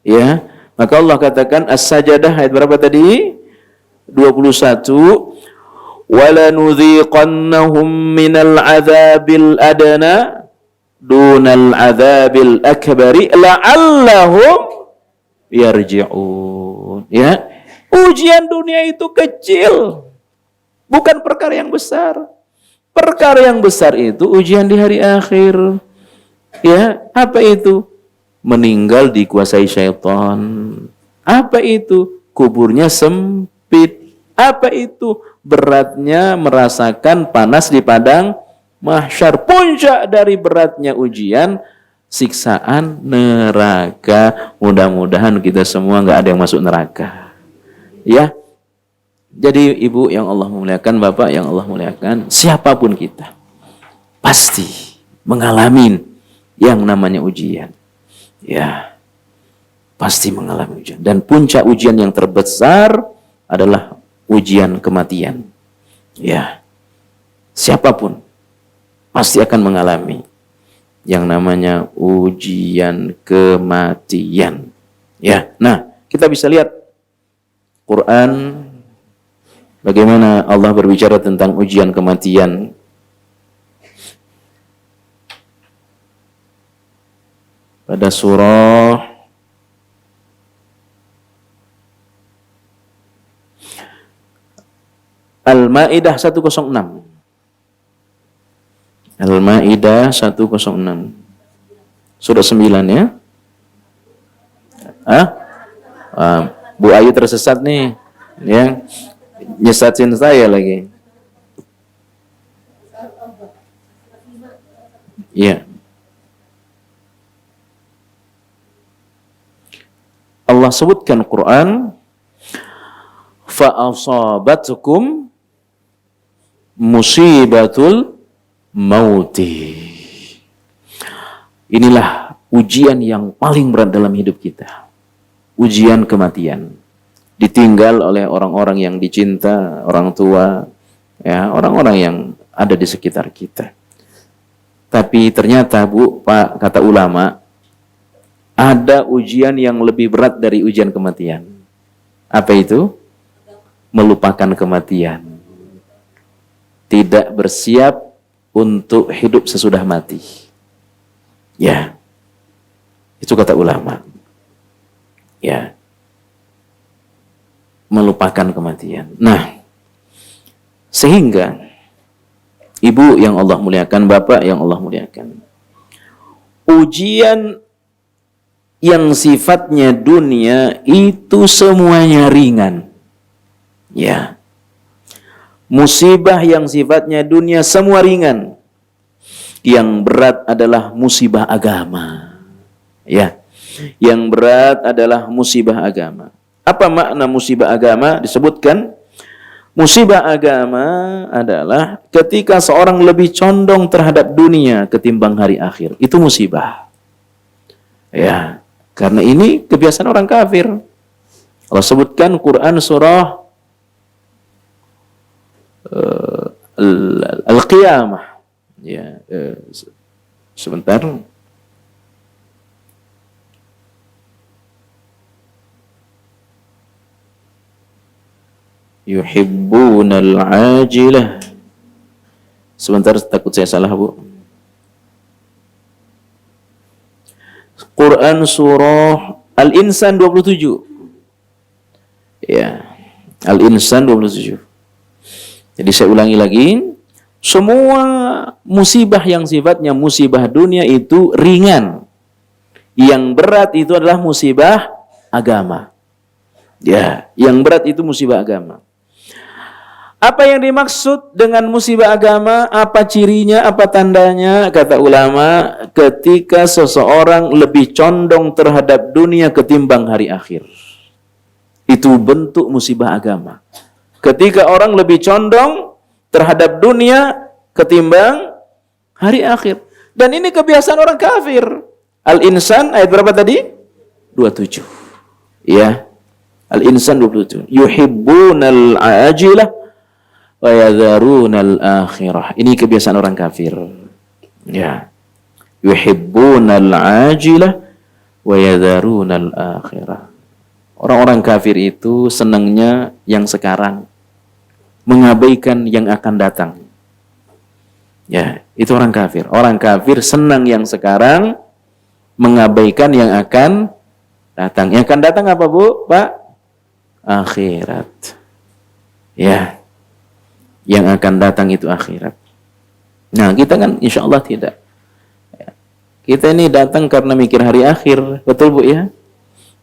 Ya, maka Allah katakan As-Sajadah ayat berapa tadi? 21. وَلَنُذِيقَنَّهُمْ مِنَ الْعَذَابِ الْأَدْنَى دُونَ الْعَذَابِ الْأَكْبَرِ لَعَلَّهُمْ يَرْجِعُونَ. Ya, ujian dunia itu kecil, bukan perkara yang besar. Perkara yang besar itu ujian di hari akhir. Ya, apa itu? Meninggal dikuasai syaitan. Apa itu? Kuburnya sempit. Apa itu? Beratnya merasakan panas di padang mahsyar. Puncak dari beratnya ujian, siksaan neraka. Mudah-mudahan kita semua nggak ada yang masuk neraka. Ya. Jadi ibu yang Allah muliakan, bapak yang Allah muliakan, siapapun kita pasti mengalami yang namanya ujian. Ya. Pasti mengalami ujian. Dan puncak ujian yang terbesar adalah ujian kematian. Ya. Siapapun pasti akan mengalami yang namanya ujian kematian. Ya. Nah, kita bisa lihat Quran bagaimana Allah berbicara tentang ujian kematian. Pada surah Al-Maidah 106. Al-Maidah 106. Surah 9 ya. Bu Ayu tersesat nih. Ya. Nyesatin saya lagi. Ya. Allah sebutkan Quran, fa'asabatkum musibatul mauti. Inilah ujian yang paling berat dalam hidup kita. ujian kematian. Ditinggal oleh orang-orang yang dicinta, orang tua, ya, orang-orang yang ada di sekitar kita. Tapi ternyata, Bu, Pak, kata ulama, ada ujian yang lebih berat dari ujian kematian. Apa itu? Melupakan kematian. Tidak bersiap untuk hidup sesudah mati. Ya. Itu kata ulama. Ya. Melupakan kematian. Nah, sehingga ibu yang Allah muliakan, bapak yang Allah muliakan, ujian yang sifatnya dunia itu semuanya ringan. Ya. Musibah yang sifatnya dunia semua ringan. Yang berat adalah musibah agama. Ya. Yang berat adalah musibah agama. Apa makna musibah agama? Disebutkan, musibah agama adalah ketika seorang lebih condong terhadap dunia ketimbang hari akhir. Itu musibah. Ya, karena ini kebiasaan orang kafir. Allah sebutkan Quran surah Al-Qiyamah. Ya, sebentar. Yuhibbunal ajilah. Sebentar, takut saya salah, Bu. Quran surah Al-Insan 27. Ya. Al-Insan 27. Jadi saya ulangi lagi, semua musibah yang sifatnya musibah dunia itu ringan. Yang berat itu adalah musibah agama. Ya, yang berat itu musibah agama. Apa yang dimaksud dengan musibah agama? Apa cirinya? Apa tandanya? Kata ulama, ketika seseorang lebih condong terhadap dunia ketimbang hari akhir. Itu bentuk musibah agama. Ketika orang lebih condong terhadap dunia ketimbang hari akhir. Dan ini kebiasaan orang kafir. Al-Insan ayat berapa tadi? 27. Ya. Al-Insan 27. Yuhibbunal ajilah wa yadharunal akhirah. Ini kebiasaan orang kafir. Ya. Yuhibbunal ajilah wa yadharunal akhirah. Orang-orang kafir itu senangnya yang sekarang, mengabaikan yang akan datang. Ya, itu orang kafir. Orang kafir senang yang sekarang, mengabaikan yang akan datang. Yang akan datang apa, Bu? Pak? Akhirat. Ya. Yang akan datang itu akhirat. Nah, kita kan insya Allah tidak. Kita ini datang karena mikir hari akhir. Betul, Bu, ya?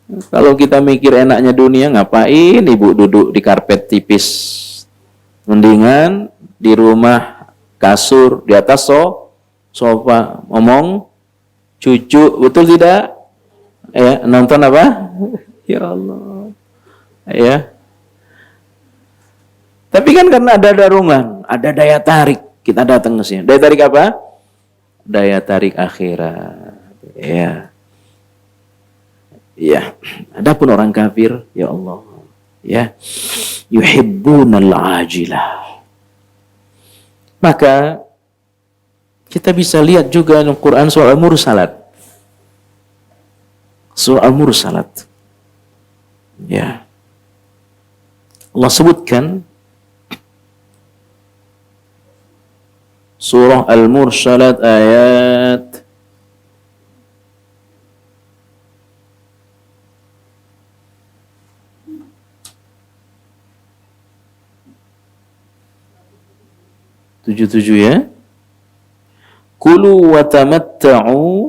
Kalau kita mikir enaknya dunia, ngapain ibu duduk di karpet tipis? Mendingan di rumah kasur, di atas sofa, ngomong cucu, betul tidak? Ya, nonton apa? Ya Allah. Ya. Tapi kan karena ada dorongan, ada daya tarik, kita datang ke sini. Daya tarik apa? Daya tarik akhirat. Ya. Ya. Adapun orang kafir, ya Allah, ya, yuhibbunal ajilah. Maka kita bisa lihat juga dalam Quran surah Al-Mursalat. Surah Al-Mursalat. Ya. Allah sebutkan surah Al-Mursalat ayat 77 ya. Kulu wa tamatta'u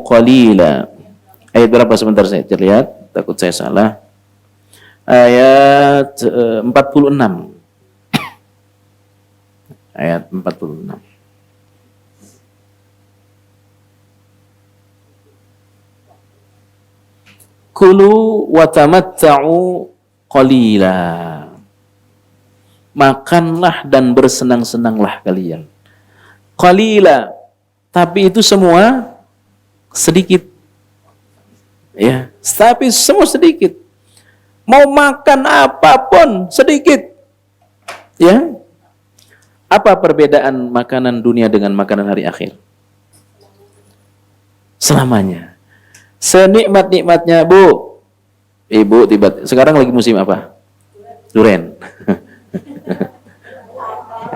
qalila. Ayat berapa sebentar saya lihat, takut saya salah. Ayat 46. Ayat 46. Kulu wa tamatta'u qalila. Makanlah dan bersenang-senanglah kalian. Qalila, tapi itu semua sedikit. Ya, tapi semua sedikit. Mau makan apapun sedikit. Ya. Apa perbedaan makanan dunia dengan makanan hari akhir? Selamanya. Senikmat-nikmatnya, Bu. Ibu sekarang lagi musim apa? Duren.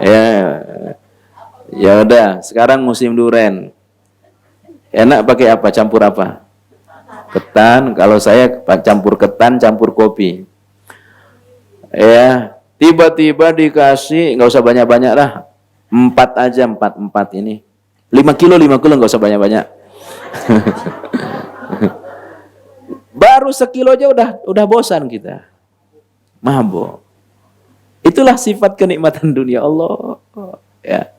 Ya. Ya udah, sekarang musim duren. Enak pakai apa? Campur apa? Ketan. Kalau saya campur ketan, campur kopi. Ya, tiba-tiba dikasih, nggak usah banyak-banyak lah. 4 aja, 4 ini. 5 kilo nggak usah banyak-banyak. Baru sekilo aja udah bosan kita. Mabok. Itulah sifat kenikmatan dunia Allah. Ya.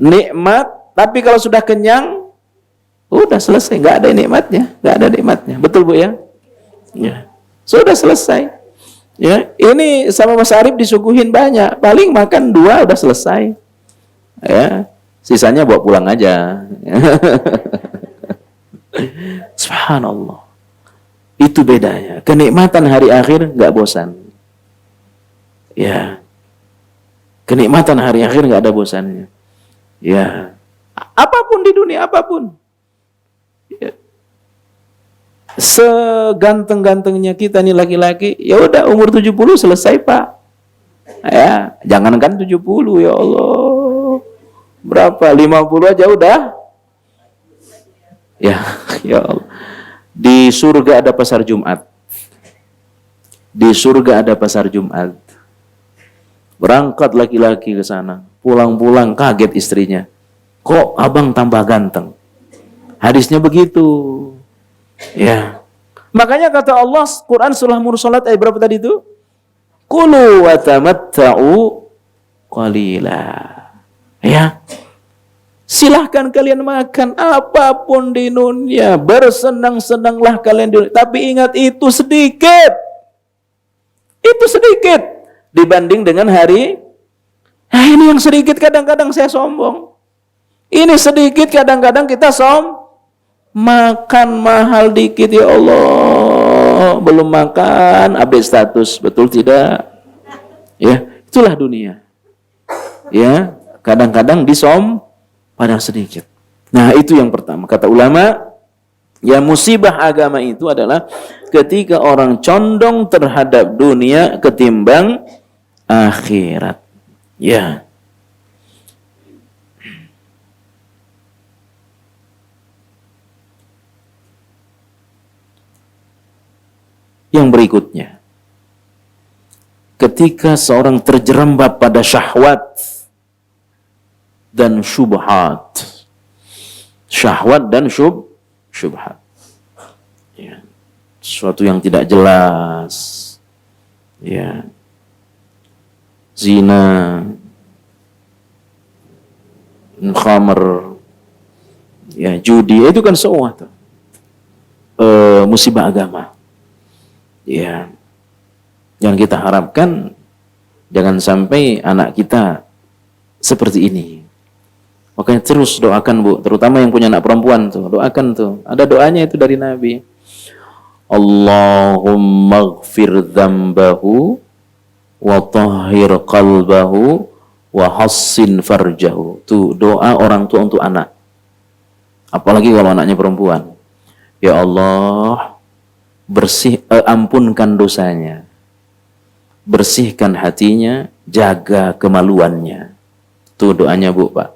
Nikmat, tapi kalau sudah kenyang, udah selesai, nggak ada nikmatnya, betul Bu ya? Ya, sudah selesai. Ya, ini sama Mas Arif disuguhin banyak, paling makan 2 udah selesai. Ya, sisanya bawa pulang aja. Subhanallah. Itu bedanya. Kenikmatan hari akhir nggak bosan. Ya, kenikmatan hari akhir nggak ada bosannya. Ya, apapun di dunia, apapun. Ya. Seganteng-gantengnya kita nih laki-laki, ya udah umur 70 selesai, Pak. Ya, jangankan 70, ya Allah. Berapa? 50 aja udah. Ya, ya Allah. Di surga ada pasar Jumat. Di surga ada pasar Jumat. Berangkat laki-laki ke sana, pulang-pulang kaget istrinya. Kok abang tambah ganteng? Hadisnya begitu. Ya. Makanya kata Allah, Quran surah Mursalat ayat berapa tadi itu? Kulu wa tamatta'u qalila. Ya. Silahkan kalian makan apapun di dunia, bersenang-senanglah kalian di dunia. Tapi ingat itu sedikit. Itu sedikit dibanding dengan hari. Nah, ini yang sedikit kadang-kadang saya sombong. Ini sedikit kadang-kadang kita makan mahal dikit, ya Allah. Belum makan, update status, betul tidak? Ya, itulah dunia. Ya, kadang-kadang padahal sedikit. Nah, itu yang pertama. Kata ulama, ya musibah agama itu adalah ketika orang condong terhadap dunia ketimbang akhirat. Ya. Yang berikutnya, ketika seorang terjerembab pada syahwat dan syubhat. Syahwat dan syubhat. Ya. Sesuatu yang tidak jelas. Ya. Zina, khamr, ya, judi, itu kan semua tuh. Musibah agama. Ya. Yang kita harapkan jangan sampai anak kita seperti ini. Makanya terus doakan, Bu, terutama yang punya anak perempuan tuh, doakan tuh. Ada doanya itu dari Nabi. Allahumma ighfir dzambahu wa tahhir qalbahu wa hassin farjahu. Tuh doa orang tua untuk anak. Apalagi kalau anaknya perempuan. Ya Allah, ampunkan dosanya. Bersihkan hatinya, jaga kemaluannya. Tuh doanya, Bu, Pak.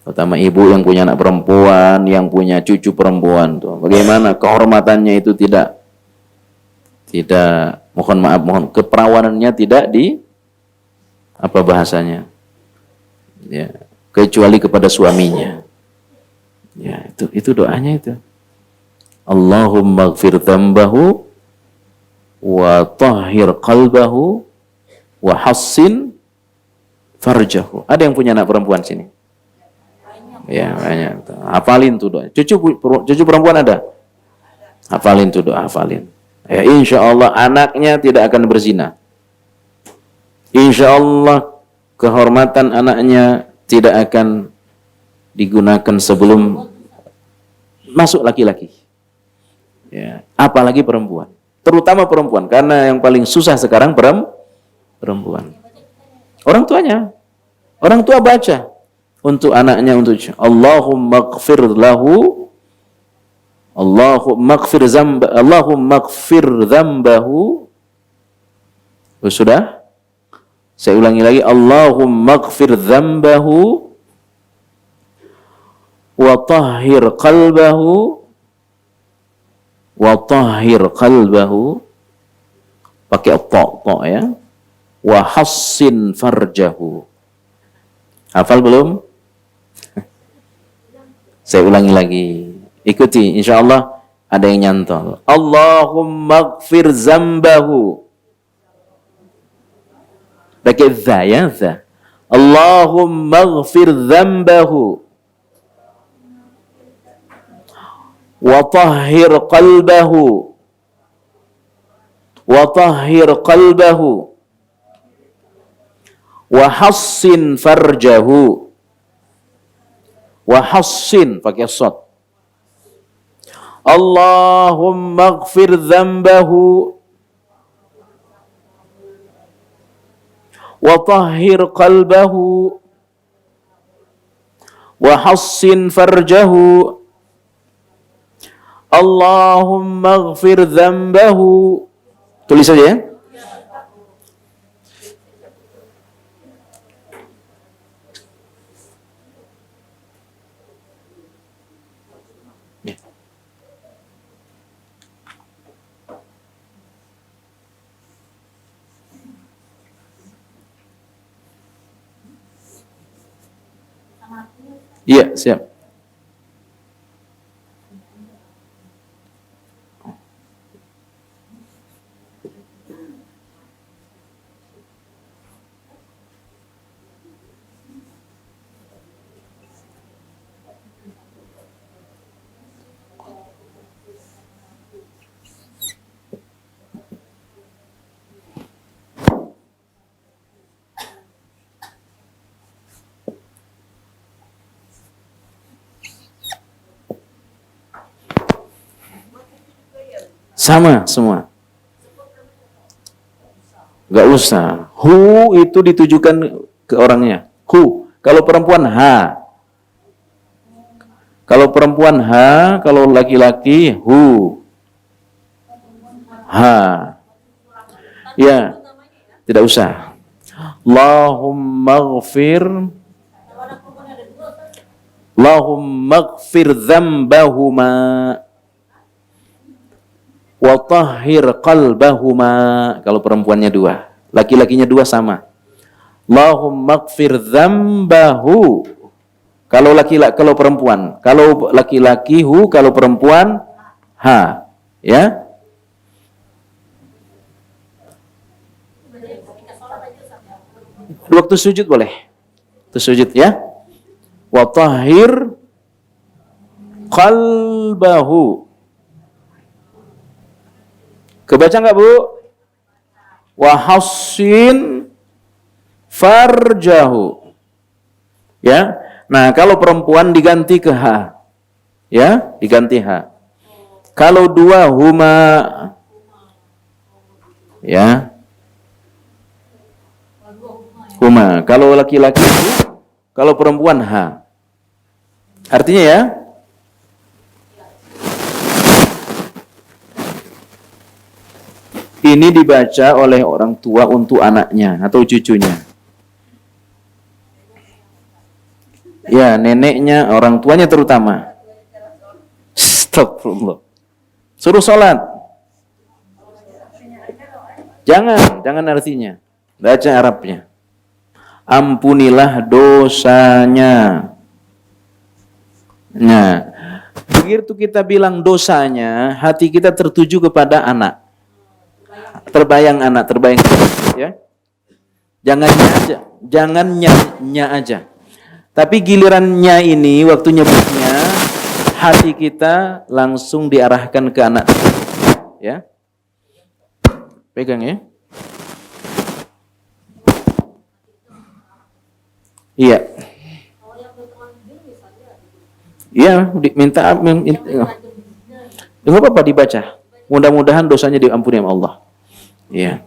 Terutama ibu yang punya anak perempuan, yang punya cucu perempuan tuh. Bagaimana kehormatannya itu tidak mohon keperawanannya tidak apa bahasanya? Ya, kecuali kepada suaminya. Ya, itu doanya itu. Allahumma ighfir dzambahu wa tahhir qalbahu wa hassin farjahu. Ada yang punya anak perempuan sini? Ya, banyak. Hafalin tuh doa. Cucu perempuan ada? Hafalin tuh doa, hafalin. Ya, insya Allah anaknya tidak akan berzina. Insya Allah kehormatan anaknya tidak akan digunakan sebelum masuk laki-laki. Ya, apalagi perempuan. Terutama perempuan, karena yang paling susah sekarang perempuan. Orang tuanya, orang tua baca untuk anaknya, untuk Allahumma ighfir lahu, Allahumma ighfir dzambahu. Sudah? Saya ulangi lagi, Allahumma ighfir dzambahu wa tahhir qalbahu, wa tahhir qalbahu, pakai ta ya, wa hassin farjahu. Hafal belum? Saya ulangi lagi, ikuti, insyaallah ada yang nyantol. Allahumma ighfir dzambahu, pakai dza ya, dza. Allahumma ighfir dzambahu wa tahhir qalbahu, wa tahhir qalbahu wa hassin farjahu, wa hassin pakai shad. Allahumma ighfir dzambahu wa tahhir qalbahu wa hassin farjahu. Allahumma ighfir dzambahu. Tulis saja ya. Iya, siap. Sama semua. Gak usah. Hu itu ditujukan ke orangnya. Hu. Kalau perempuan ha. Kalau perempuan ha, kalau laki-laki hu. Ha. Ya, tidak usah. Allahumma ighfir dzambahuma wa tahhir qalbahuma. Kalau perempuannya dua, laki-lakinya dua sama. Allahumma ighfir dzambahu. Kalau laki-laki, kalau perempuan, kalau laki-laki hu, kalau perempuan ha. Ya. Waktu sujud boleh. Waktu sujud ya. Wa tahhir qalbahu. Kebaca nggak Bu? Wa hassin farjahu. Ya. Nah, kalau perempuan diganti ke ha. Ya, diganti ha. Kalau dua huma. Ya. Huma. Kalau laki-laki hu, kalau perempuan ha. Artinya ya, ini dibaca oleh orang tua untuk anaknya atau cucunya. Ya, neneknya, orang tuanya terutama. Astagfirullah. Suruh sholat. Jangan artinya. Baca Arabnya. Ampunilah dosanya. Nah, begitu kita bilang dosanya, hati kita tertuju kepada anak. Terbayang anak, terbayang ya. Jangan nya aja. Tapi gilirannya ini waktu nyebutnya, hati kita langsung diarahkan ke anak. Ya. Pegang ya. Iya. Ya, minta enggak apa-apa dibaca. Mudah-mudahan dosanya diampuni sama Allah. Ya.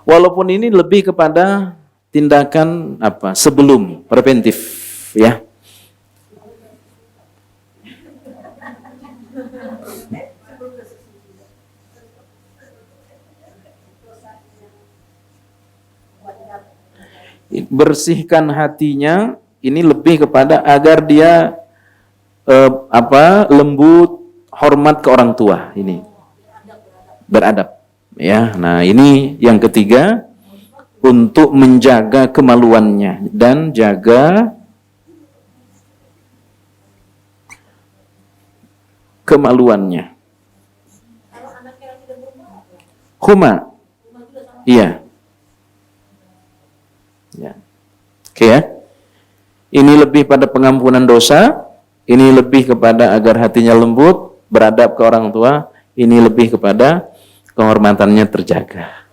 Walaupun ini lebih kepada tindakan apa? Sebelum preventif, ya. Bersihkan hatinya ini lebih kepada agar dia lembut, hormat ke orang tua, ini beradab, ya. Nah, ini yang ketiga, untuk menjaga kemaluannya dan jaga kemaluannya. Huma, iya. Ya. Oke, ya. Ini lebih pada pengampunan dosa, ini lebih kepada agar hatinya lembut, beradab ke orang tua, ini lebih kepada kehormatannya terjaga.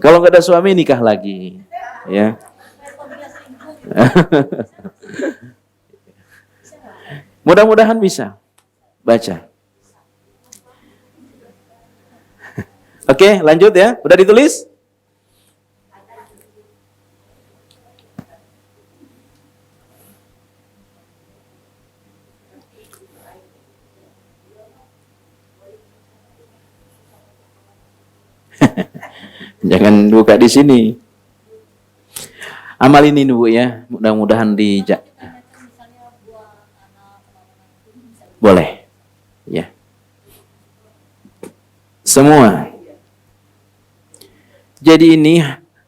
Kalau nggak ada suami, nikah lagi, ya. Mudah-mudahan bisa baca. Oke, lanjut ya. Udah ditulis? Jangan buka di sini. Amal ini dulu ya. Mudah-mudahan boleh. Ya. Semua. Jadi ini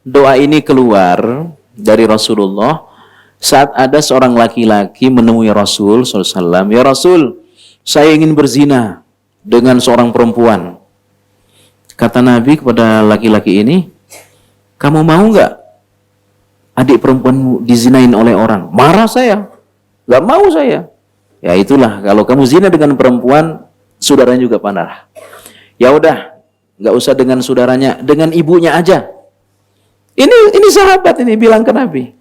doa ini keluar dari Rasulullah saat ada seorang laki-laki menemui Rasul SAW. Ya Rasul, saya ingin berzina dengan seorang perempuan. Kata Nabi kepada laki-laki ini, kamu mau nggak adik perempuanmu dizinain oleh orang? Marah saya, nggak mau saya. Ya itulah, kalau kamu zina dengan perempuan, saudaranya juga marah. Ya udah. Nggak usah dengan saudaranya, dengan ibunya aja. Ini sahabat ini bilang ke Nabi,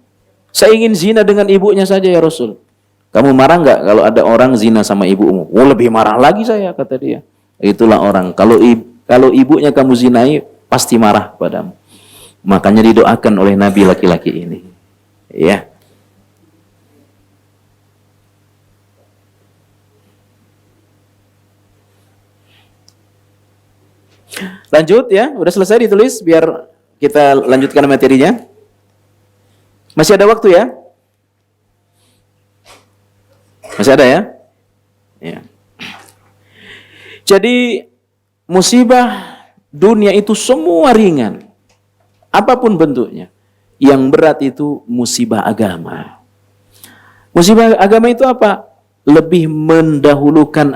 saya ingin zina dengan ibunya saja ya Rasul. Kamu marah nggak kalau ada orang zina sama ibumu? Oh, lebih marah lagi saya, kata dia. Itulah orang, kalau ibunya kamu zinai, pasti marah padamu. Makanya didoakan oleh Nabi laki-laki ini. Ya. Lanjut ya, udah selesai ditulis biar kita lanjutkan materinya. Masih ada waktu ya? Masih ada ya? Ya. Jadi musibah dunia itu semua ringan. Apapun bentuknya. Yang berat itu musibah agama. Musibah agama itu apa? Lebih mendahulukan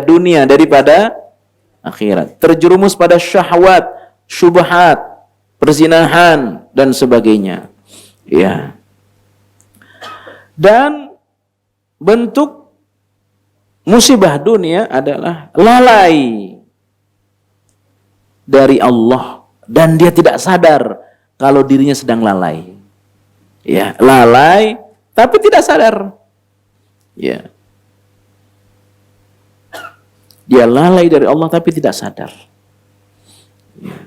dunia daripada akhirat. Terjerumus pada syahwat, syubhat, perzinahan dan sebagainya. Ya. Dan bentuk musibah dunia adalah lalai dari Allah dan dia tidak sadar kalau dirinya sedang lalai. Ya, lalai tapi tidak sadar. Ya. Dia lalai dari Allah tapi tidak sadar. Ya.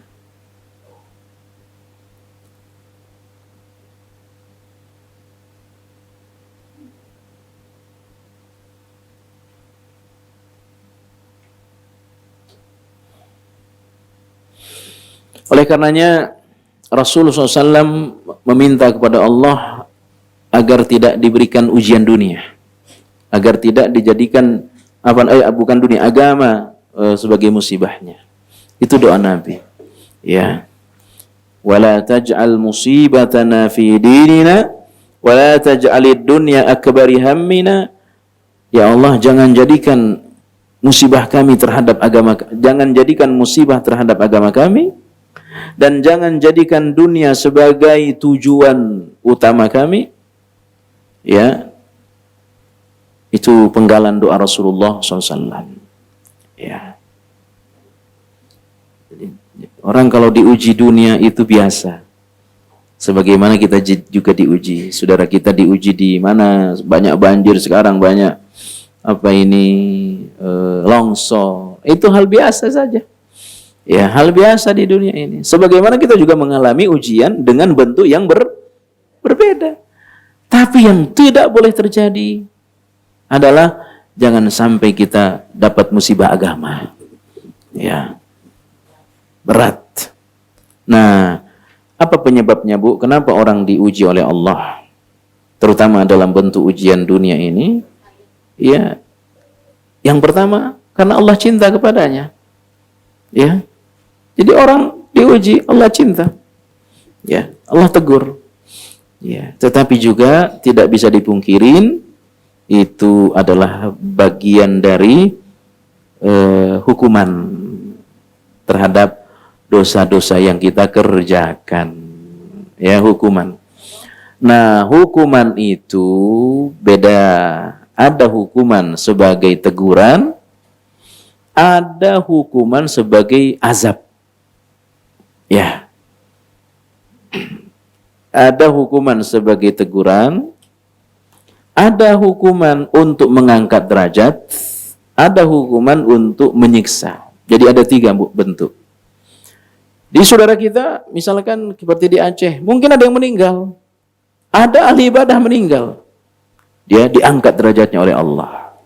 Oleh karenanya Rasulullah SAW meminta kepada Allah agar tidak diberikan ujian dunia, agar tidak dijadikan bukan dunia, agama sebagai musibahnya. Itu doa Nabi. Ya. Wala taj'al musibatana fi dinina wala taj'alid dunya akbari hammina. Ya Allah, jangan jadikan musibah kami terhadap agama, jangan jadikan musibah terhadap agama kami dan jangan jadikan dunia sebagai tujuan utama kami. Ya. Itu penggalan doa Rasulullah SAW. Ya. Jadi, orang kalau diuji dunia itu biasa. Sebagaimana kita juga diuji. Saudara kita diuji di mana? Banyak banjir sekarang, banyak longsor. Itu hal biasa saja. Ya, hal biasa di dunia ini. Sebagaimana kita juga mengalami ujian dengan bentuk yang berbeda. Tapi yang tidak boleh terjadi adalah jangan sampai kita dapat musibah agama. Ya. Berat. Nah, apa penyebabnya, Bu? Kenapa orang diuji oleh Allah? Terutama dalam bentuk ujian dunia ini. Ya. Yang pertama, karena Allah cinta kepadanya. Ya. Jadi orang diuji, Allah cinta. Ya, Allah tegur. Ya, tetapi juga tidak bisa dipungkirin itu adalah bagian dari hukuman terhadap dosa-dosa yang kita kerjakan. Ya, hukuman. Nah, hukuman itu beda. Ada hukuman sebagai teguran, ada hukuman sebagai azab. Ya. Ada hukuman sebagai teguran, ada hukuman untuk mengangkat derajat, ada hukuman untuk menyiksa. Jadi ada 3 bentuk. Di saudara kita, misalkan seperti di Aceh, mungkin ada yang meninggal. Ada ahli ibadah meninggal. Dia diangkat derajatnya oleh Allah.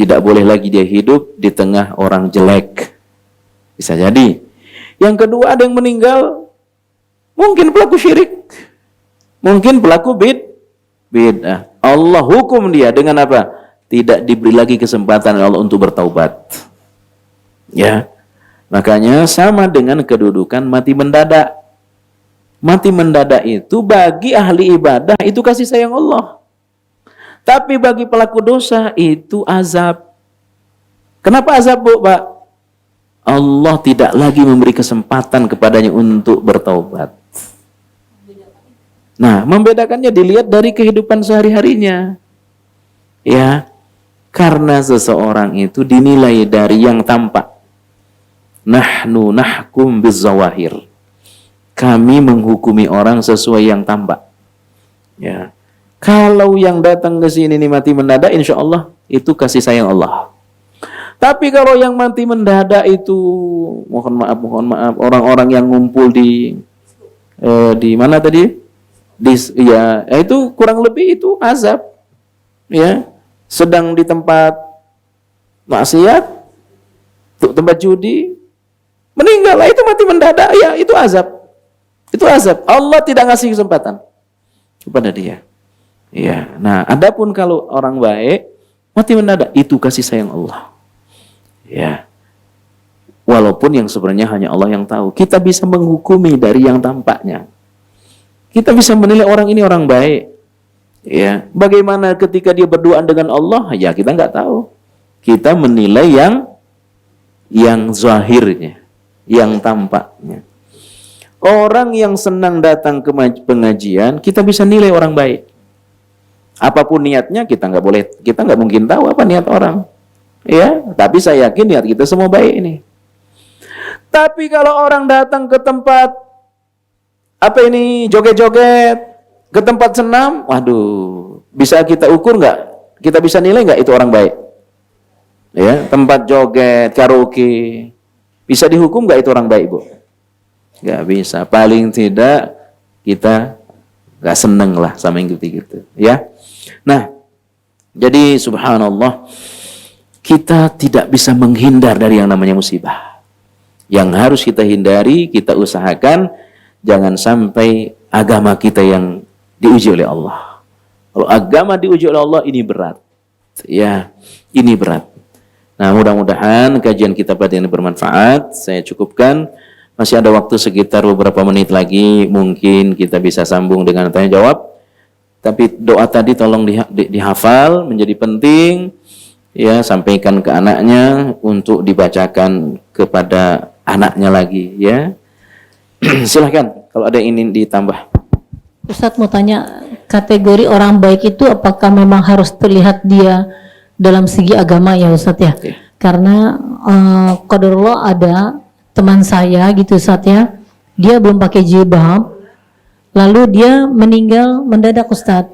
Tidak boleh lagi dia hidup di tengah orang jelek. Bisa jadi. Yang kedua, ada yang meninggal, mungkin pelaku syirik, mungkin pelaku bid'ah. Allah hukum dia dengan apa? Tidak diberi lagi kesempatan Allah untuk bertaubat. Ya, makanya sama dengan kedudukan mati mendadak. Mati mendadak itu bagi ahli ibadah itu kasih sayang Allah. Tapi bagi pelaku dosa itu azab. Kenapa azab, Bu, Pak? Allah tidak lagi memberi kesempatan kepadanya untuk bertaubat. Nah, membedakannya dilihat dari kehidupan sehari-harinya. Ya, karena seseorang itu dinilai dari yang tampak. Nahnu nahkum bizzawahir. Kami menghukumi orang sesuai yang tampak. Ya. Kalau yang datang ke sini nih mati mendadak, insya Allah itu kasih sayang Allah. Tapi kalau yang mati mendadak itu, mohon maaf, orang-orang yang ngumpul di mana tadi? Ya, itu kurang lebih itu azab. Ya, sedang di tempat maksiat, tempat judi, meninggal, itu mati mendadak, ya itu azab. Itu azab. Allah tidak ngasih kesempatan kepada dia. Ya, nah, adapun kalau orang baik mati mendadak, itu kasih sayang Allah. Ya, walaupun yang sebenarnya hanya Allah yang tahu. Kita bisa menghukumi dari yang tampaknya. Kita bisa menilai orang ini orang baik. Ya, bagaimana ketika dia berduaan dengan Allah? Ya, kita nggak tahu. Kita menilai yang zahirnya, yang tampaknya. Orang yang senang datang ke pengajian, kita bisa nilai orang baik. Apapun niatnya, kita nggak mungkin tahu apa niat orang. Ya, tapi saya yakin niat kita semua baik ini. Tapi kalau orang datang ke tempat joget-joget, ke tempat senam, waduh, bisa kita ukur nggak? Kita bisa nilai nggak itu orang baik? Ya, tempat joget, karaoke, bisa dihukum nggak itu orang baik, Bu? Nggak bisa. Paling tidak kita nggak seneng lah sama yang gitu-gitu. Ya, nah, jadi subhanallah. Kita tidak bisa menghindar dari yang namanya musibah. Yang harus kita hindari, kita usahakan jangan sampai agama kita yang diuji oleh Allah. Kalau agama diuji oleh Allah, ini berat. Ya, ini berat. Nah, mudah-mudahan kajian kita pada ini bermanfaat. Saya cukupkan. Masih ada waktu sekitar beberapa menit lagi. Mungkin kita bisa sambung dengan tanya jawab. Tapi doa tadi tolong dihafal, menjadi penting. Ya, sampaikan ke anaknya untuk dibacakan kepada anaknya lagi, ya. Silahkan kalau ada yang ingin ditambah. Ustadz mau tanya, kategori orang baik itu apakah memang harus terlihat dia dalam segi agama ya Ustadz ya? Okay. Karena qadarullah ada teman saya gitu Ustadz ya, dia belum pakai jilbab, lalu dia meninggal mendadak Ustaz.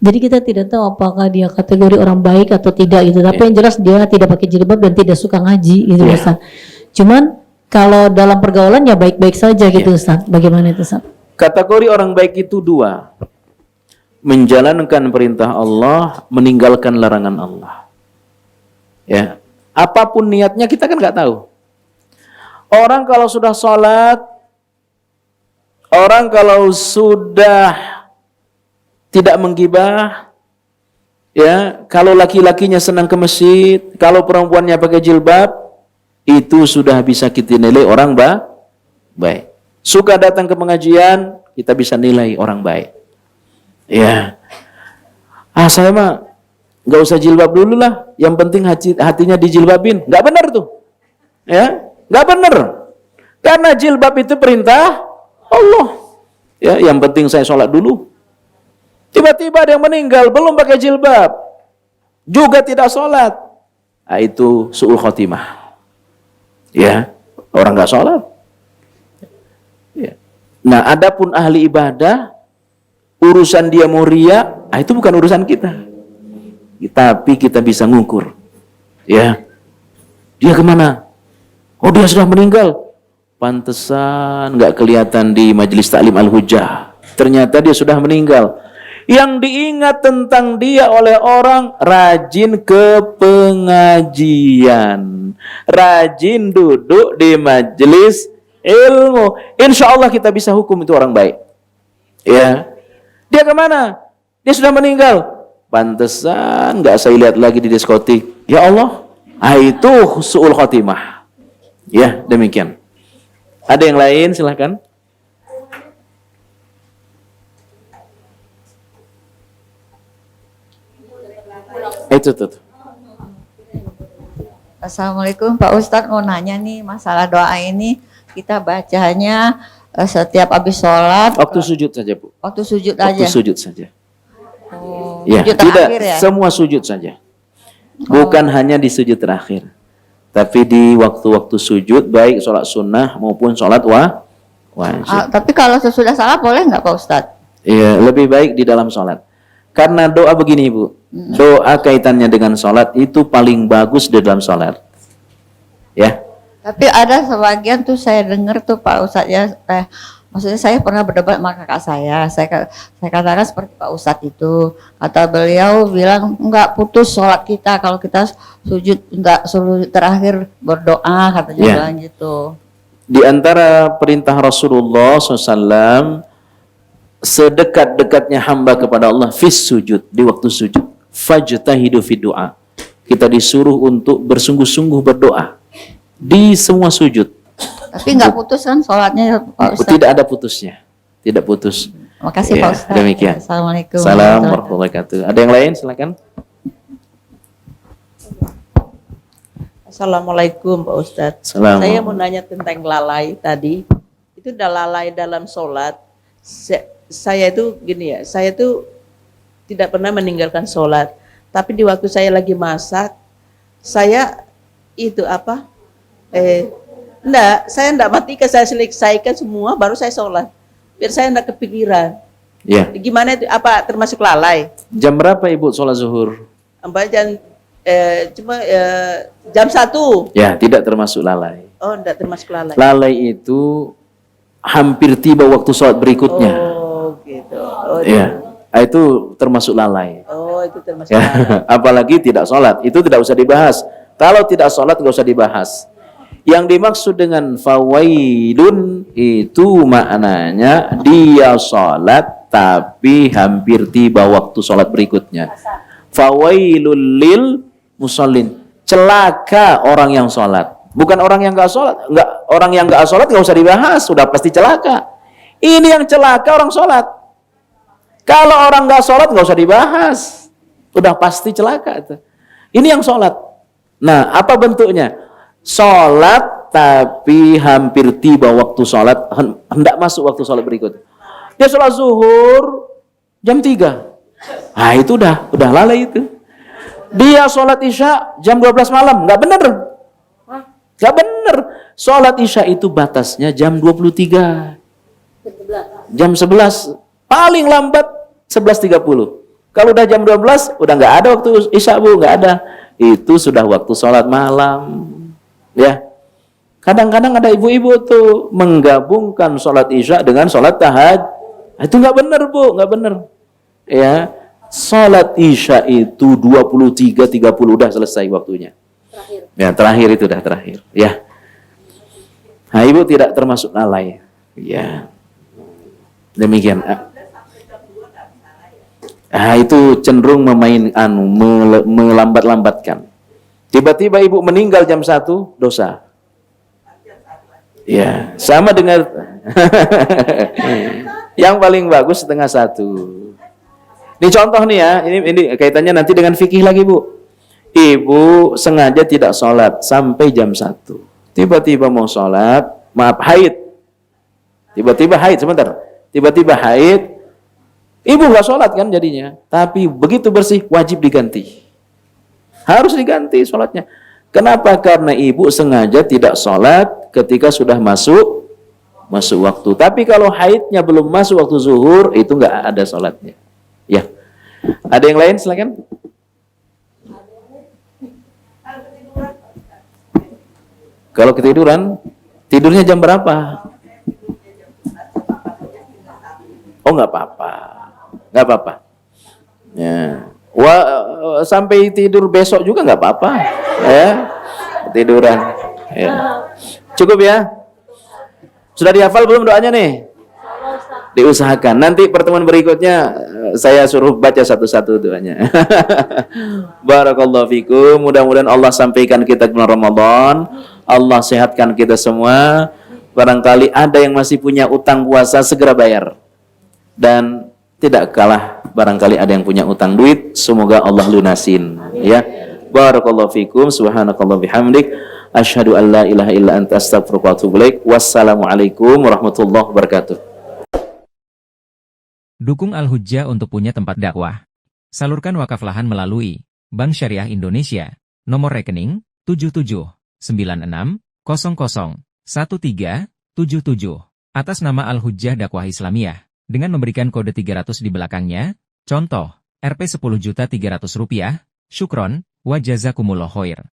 Jadi kita tidak tahu apakah dia kategori orang baik atau tidak gitu. Tapi yang jelas dia tidak pakai jilbab dan tidak suka ngaji gitu Ustaz. Cuman kalau dalam pergaulan ya baik-baik saja gitu Ustaz. Bagaimana itu Ustaz? Kategori orang baik itu dua. Menjalankan perintah Allah, meninggalkan larangan Allah. Ya. Apapun niatnya kita kan nggak tahu. Orang kalau sudah sholat, orang kalau sudah tidak menggibah, ya, kalau laki-lakinya senang ke masjid, kalau perempuannya pakai jilbab, itu sudah bisa kita nilai orang baik. Suka datang ke pengajian, kita bisa nilai orang baik. Ya, saya mah nggak usah jilbab dulu lah, yang penting hatinya dijilbabin. Nggak benar tuh, ya, nggak benar. Karena jilbab itu perintah Allah. Ya, yang penting saya sholat dulu. Tiba-tiba ada yang meninggal belum pakai jilbab, juga tidak sholat. Nah, itu su'ul khotimah. Ya, orang nggak sholat. Ya. Nah, adapun ahli ibadah, urusan dia mau riya, itu bukan urusan kita. Tapi kita bisa ngukur. Ya, dia kemana? Oh, dia sudah meninggal. Pantesan nggak kelihatan di majelis taklim al-hujjah. Ternyata dia sudah meninggal. Yang diingat tentang dia oleh orang rajin ke pengajian, rajin duduk di majelis ilmu. Insya Allah kita bisa hukum itu orang baik. Ya, dia kemana? Dia sudah meninggal. Pantesan nggak saya lihat lagi di diskotik. Ya Allah, itu su'ul khotimah. Ya, demikian. Ada yang lain? Silahkan. Itu tuh. Assalamualaikum Pak Ustadz, mau nanya nih masalah doa ini, kita bacanya setiap habis sholat. Waktu sujud saja, Bu. Waktu sujud Waktu aja. sujud saja. Oh, Ya, sujud tidak terakhir ya? semua sujud saja. Bukan hanya di sujud terakhir. Tapi di waktu-waktu sujud, baik sholat sunnah maupun sholat wajib. Tapi kalau sesudah salat boleh nggak Pak Ustadz? Iya, lebih baik di dalam sholat. Karena doa begini, Bu. Doa kaitannya dengan sholat itu paling bagus di dalam sholat. Ya. Tapi ada sebagian tuh saya dengar tuh Pak Ustadz ya, maksudnya saya pernah berdebat sama kakak saya katakan seperti Pak Ustadz itu, kata beliau bilang enggak putus sholat kita kalau kita sujud, enggak sujud terakhir berdoa, katanya bilang gitu. Di antara perintah Rasulullah SAW, sedekat-dekatnya hamba kepada Allah fis sujud, di waktu sujud, fajtahidu fi du'a. Kita disuruh untuk bersungguh-sungguh berdoa di semua sujud. Tapi nggak putus kan sholatnya Pak Ustadz? Tidak ada putusnya, tidak putus. Makasih Pak Ustadz. Demikian. Assalamualaikum. Assalamualaikum warahmatullahi wabarakatuh. Ada yang lain? Silakan. Assalamualaikum Pak Ustadz. Assalamualaikum. Saya mau nanya tentang lalai tadi. Itu udah lalai dalam sholat. Saya itu gini ya, saya itu tidak pernah meninggalkan sholat. Tapi di waktu saya lagi masak, saya itu apa? Saya enggak matikan, saya selesaikan semua baru saya sholat. Biar saya enggak kepikiran. Ya. Gimana itu? Apa termasuk lalai? Jam berapa Ibu sholat zuhur? Jam 1. Ya, tidak termasuk lalai. Oh, enggak termasuk lalai. Lalai itu hampir tiba waktu sholat berikutnya. Oh, gitu. Oh, Ya, itu termasuk lalai. Oh, itu termasuk Ya. lalai. Apalagi tidak sholat, itu tidak usah dibahas. Kalau tidak sholat nggak usah dibahas. Yang dimaksud dengan fawailun itu maknanya dia sholat tapi hampir tiba waktu sholat berikutnya. Fawailul lil musallin, celaka orang yang sholat, bukan orang yang nggak sholat. Orang yang nggak sholat nggak usah dibahas, sudah pasti celaka. Ini yang celaka orang sholat. Kalau orang nggak sholat nggak usah dibahas, udah pasti celaka. Ini yang sholat. Nah, apa bentuknya? Sholat tapi hampir tiba waktu sholat, hendak masuk waktu sholat berikut. Dia sholat zuhur jam 3. Nah, itu udah lalai itu. Dia sholat isya jam 12 malam, nggak bener. Nggak bener. Sholat isya itu batasnya jam 23. jam 11, paling lambat 11.30. Kalau udah jam 12, udah nggak ada waktu isya Bu, nggak ada. Itu sudah waktu sholat malam. Ya. Kadang-kadang ada ibu-ibu tuh menggabungkan sholat isya dengan sholat tahajud. Itu nggak benar Bu, nggak benar. Ya, sholat isya itu 23.30 udah selesai waktunya. Ya, terakhir itu udah terakhir. Ya. Nah, ibu tidak termasuk lalai. Ya. Demikian. Itu cenderung melambat-lambatkan. Tiba-tiba ibu meninggal jam 1, dosa. Ya, sama dengan yang paling bagus setengah 1. Ini contoh nih ya, ini kaitannya nanti dengan fikih lagi Bu. Ibu sengaja tidak sholat sampai jam 1. Tiba-tiba mau sholat, maaf haid. Tiba-tiba haid, sebentar. Tiba-tiba haid, ibu nggak sholat kan jadinya. Tapi begitu bersih, wajib diganti. Harus diganti sholatnya. Kenapa? Karena ibu sengaja tidak sholat ketika sudah masuk waktu. Tapi kalau haidnya belum masuk waktu zuhur, itu nggak ada sholatnya. Ya. Ada yang lain? Silakan. Kalau ketiduran, tidurnya jam berapa? Oh, nggak apa-apa, nggak apa-apa. Ya, sampai tidur besok juga nggak apa-apa. Ya, tiduran. Ya. Cukup ya. Sudah dihafal belum doanya nih? Diusahakan. Nanti pertemuan berikutnya saya suruh baca satu-satu doanya. Barakallahu fikum. Mudah-mudahan Allah sampaikan kita ke bulan Ramadan. Allah sehatkan kita semua. Barangkali ada yang masih punya utang puasa, segera bayar. Dan tidak kalah barangkali ada yang punya utang duit, semoga Allah lunasin. Ya. Barakallahu fikum. Subhanakallah bihamdik. Asyhadu an la ilaha illa anta astaghfiruka wa atubu ilaik. Wassalamualaikum warahmatullahi wabarakatuh. Dukung Al-Hujjah untuk punya tempat dakwah. Salurkan wakaf lahan melalui Bank Syariah Indonesia. Nomor rekening 7796001377 atas nama Al-Hujjah Dakwah Islamiyah dengan memberikan kode 300 di belakangnya. Contoh, Rp 10.300.000. Syukron wa jazakumullah khair.